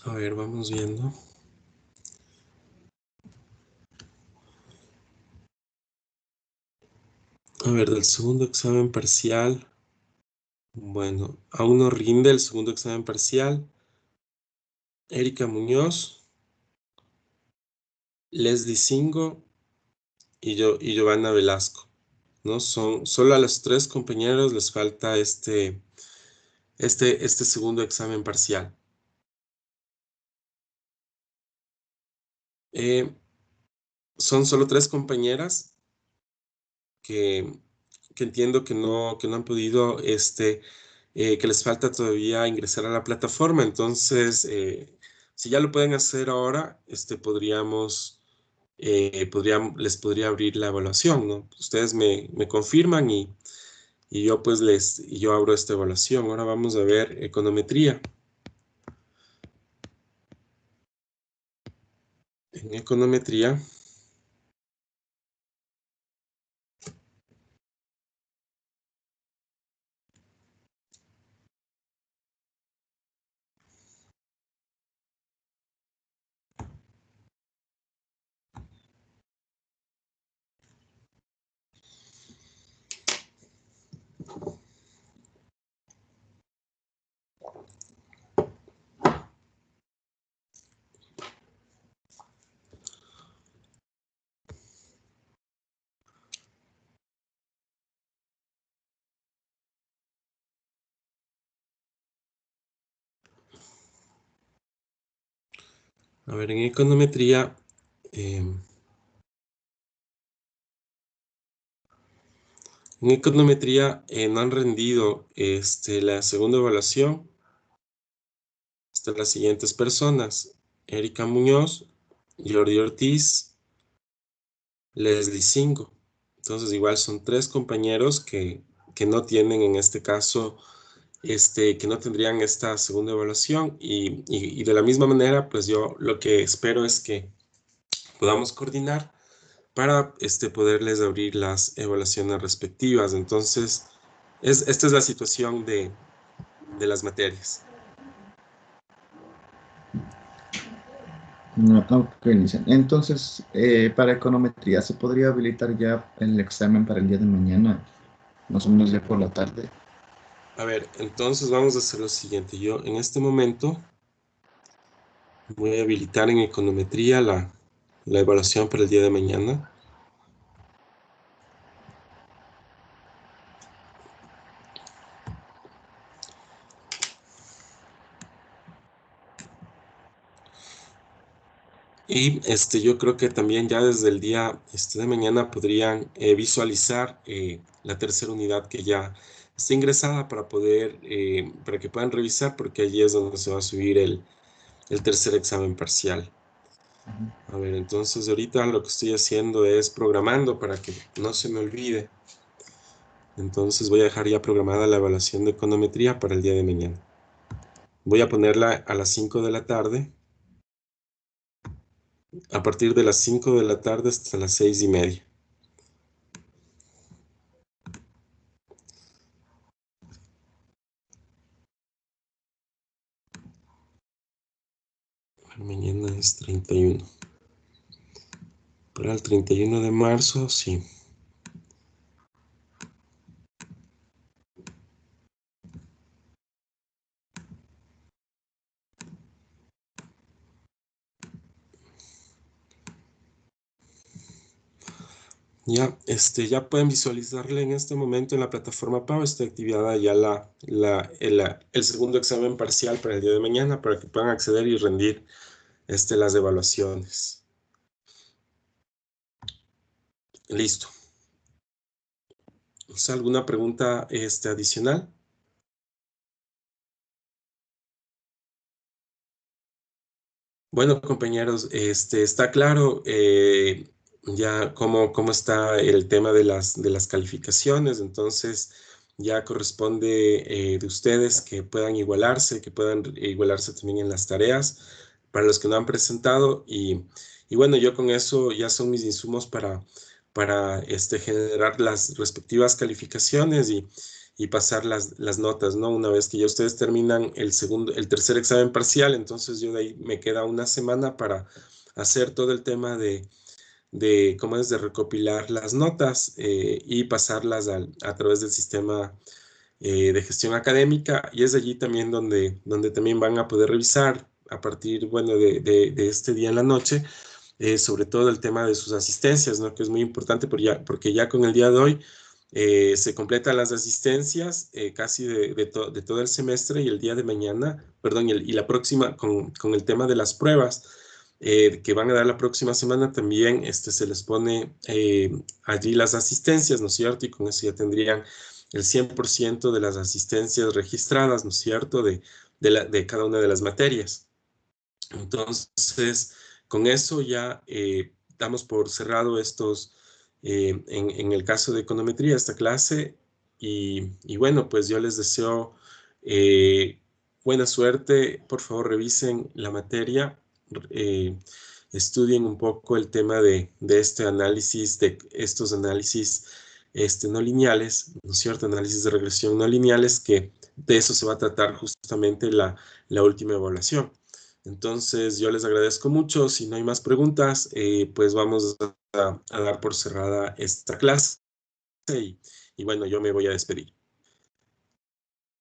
A ver, vamos viendo. A ver, del segundo examen parcial. Bueno, aún no rinde el segundo examen parcial. Erika Muñoz, Leslie Singo y Giovanna Velasco, ¿no? Solo a los 3 compañeros les falta este segundo examen parcial. Son solo 3 compañeras que entiendo que no han podido, que les falta todavía ingresar a la plataforma. Entonces, si ya lo pueden hacer ahora, les podría abrir la evaluación, ¿no? Ustedes me confirman y yo pues yo abro esta evaluación. Ahora vamos a ver econometría. En econometría, a ver, en econometría, no han rendido la segunda evaluación. Están las siguientes personas: Erika Muñoz, Jordi Ortiz, Leslie Singo. Entonces igual son 3 compañeros que no tienen en este caso, que no tendrían esta segunda evaluación y de la misma manera, pues yo lo que espero es que podamos coordinar para poderles abrir las evaluaciones respectivas. Entonces, esta es la situación de las materias. No, ok, Lisa. Entonces, para econometría, ¿se podría habilitar ya el examen para el día de mañana, más o menos ya por la tarde? A ver, entonces vamos a hacer lo siguiente. Yo en este momento voy a habilitar en econometría la evaluación para el día de mañana. Y yo creo que también ya desde el día de mañana podrían visualizar la tercera unidad que ya está ingresada para que puedan revisar, porque allí es donde se va a subir el tercer examen parcial. A ver, entonces ahorita lo que estoy haciendo es programando para que no se me olvide. Entonces voy a dejar ya programada la evaluación de econometría para el día de mañana. Voy a ponerla a las 5 de la tarde. A partir de las 5 de la tarde hasta las 6:30. Mañana es 31. Para el 31 de marzo, sí. Ya, ya pueden visualizarle en este momento en la plataforma PAO, está activada ya el segundo examen parcial para el día de mañana para que puedan acceder y rendir las evaluaciones. Listo. ¿Alguna pregunta adicional? Bueno, compañeros, está claro ya cómo está el tema de las calificaciones, entonces ya corresponde de ustedes que puedan igualarse, también en las tareas para los que no han presentado y bueno, yo con eso ya son mis insumos para generar las respectivas calificaciones y pasar las notas, ¿no? Una vez que ya ustedes terminan el tercer examen parcial, entonces yo de ahí me queda una semana para hacer todo el tema cómo es de recopilar las notas y pasarlas a través del sistema de gestión académica, y es allí también donde también van a poder revisar a partir, bueno, de este día en la noche, sobre todo el tema de sus asistencias, ¿no? Que es muy importante porque ya con el día de hoy se completan las asistencias casi de todo el semestre, y el día de mañana, perdón, y la próxima con el tema de las pruebas que van a dar la próxima semana también se les pone allí las asistencias, ¿no es cierto? Y con eso ya tendrían el 100% de las asistencias registradas, ¿no es cierto? De cada una de las materias. Entonces, con eso ya damos por cerrado en el caso de econometría, esta clase, y bueno, pues yo les deseo buena suerte. Por favor, revisen la materia, estudien un poco el tema de este análisis, de estos análisis no lineales, ¿no es cierto? Análisis de regresión no lineales, que de eso se va a tratar justamente la última evaluación. Entonces, yo les agradezco mucho. Si no hay más preguntas, pues vamos a dar por cerrada esta clase. Y bueno, yo me voy a despedir.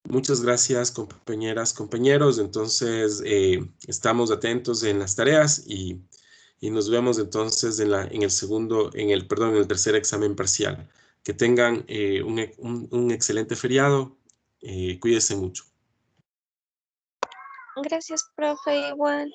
Muchas gracias, compañeras, compañeros. Entonces, estamos atentos en las tareas y nos vemos entonces en el tercer examen parcial. Que tengan un excelente feriado. Cuídense mucho. Gracias, profe, igual.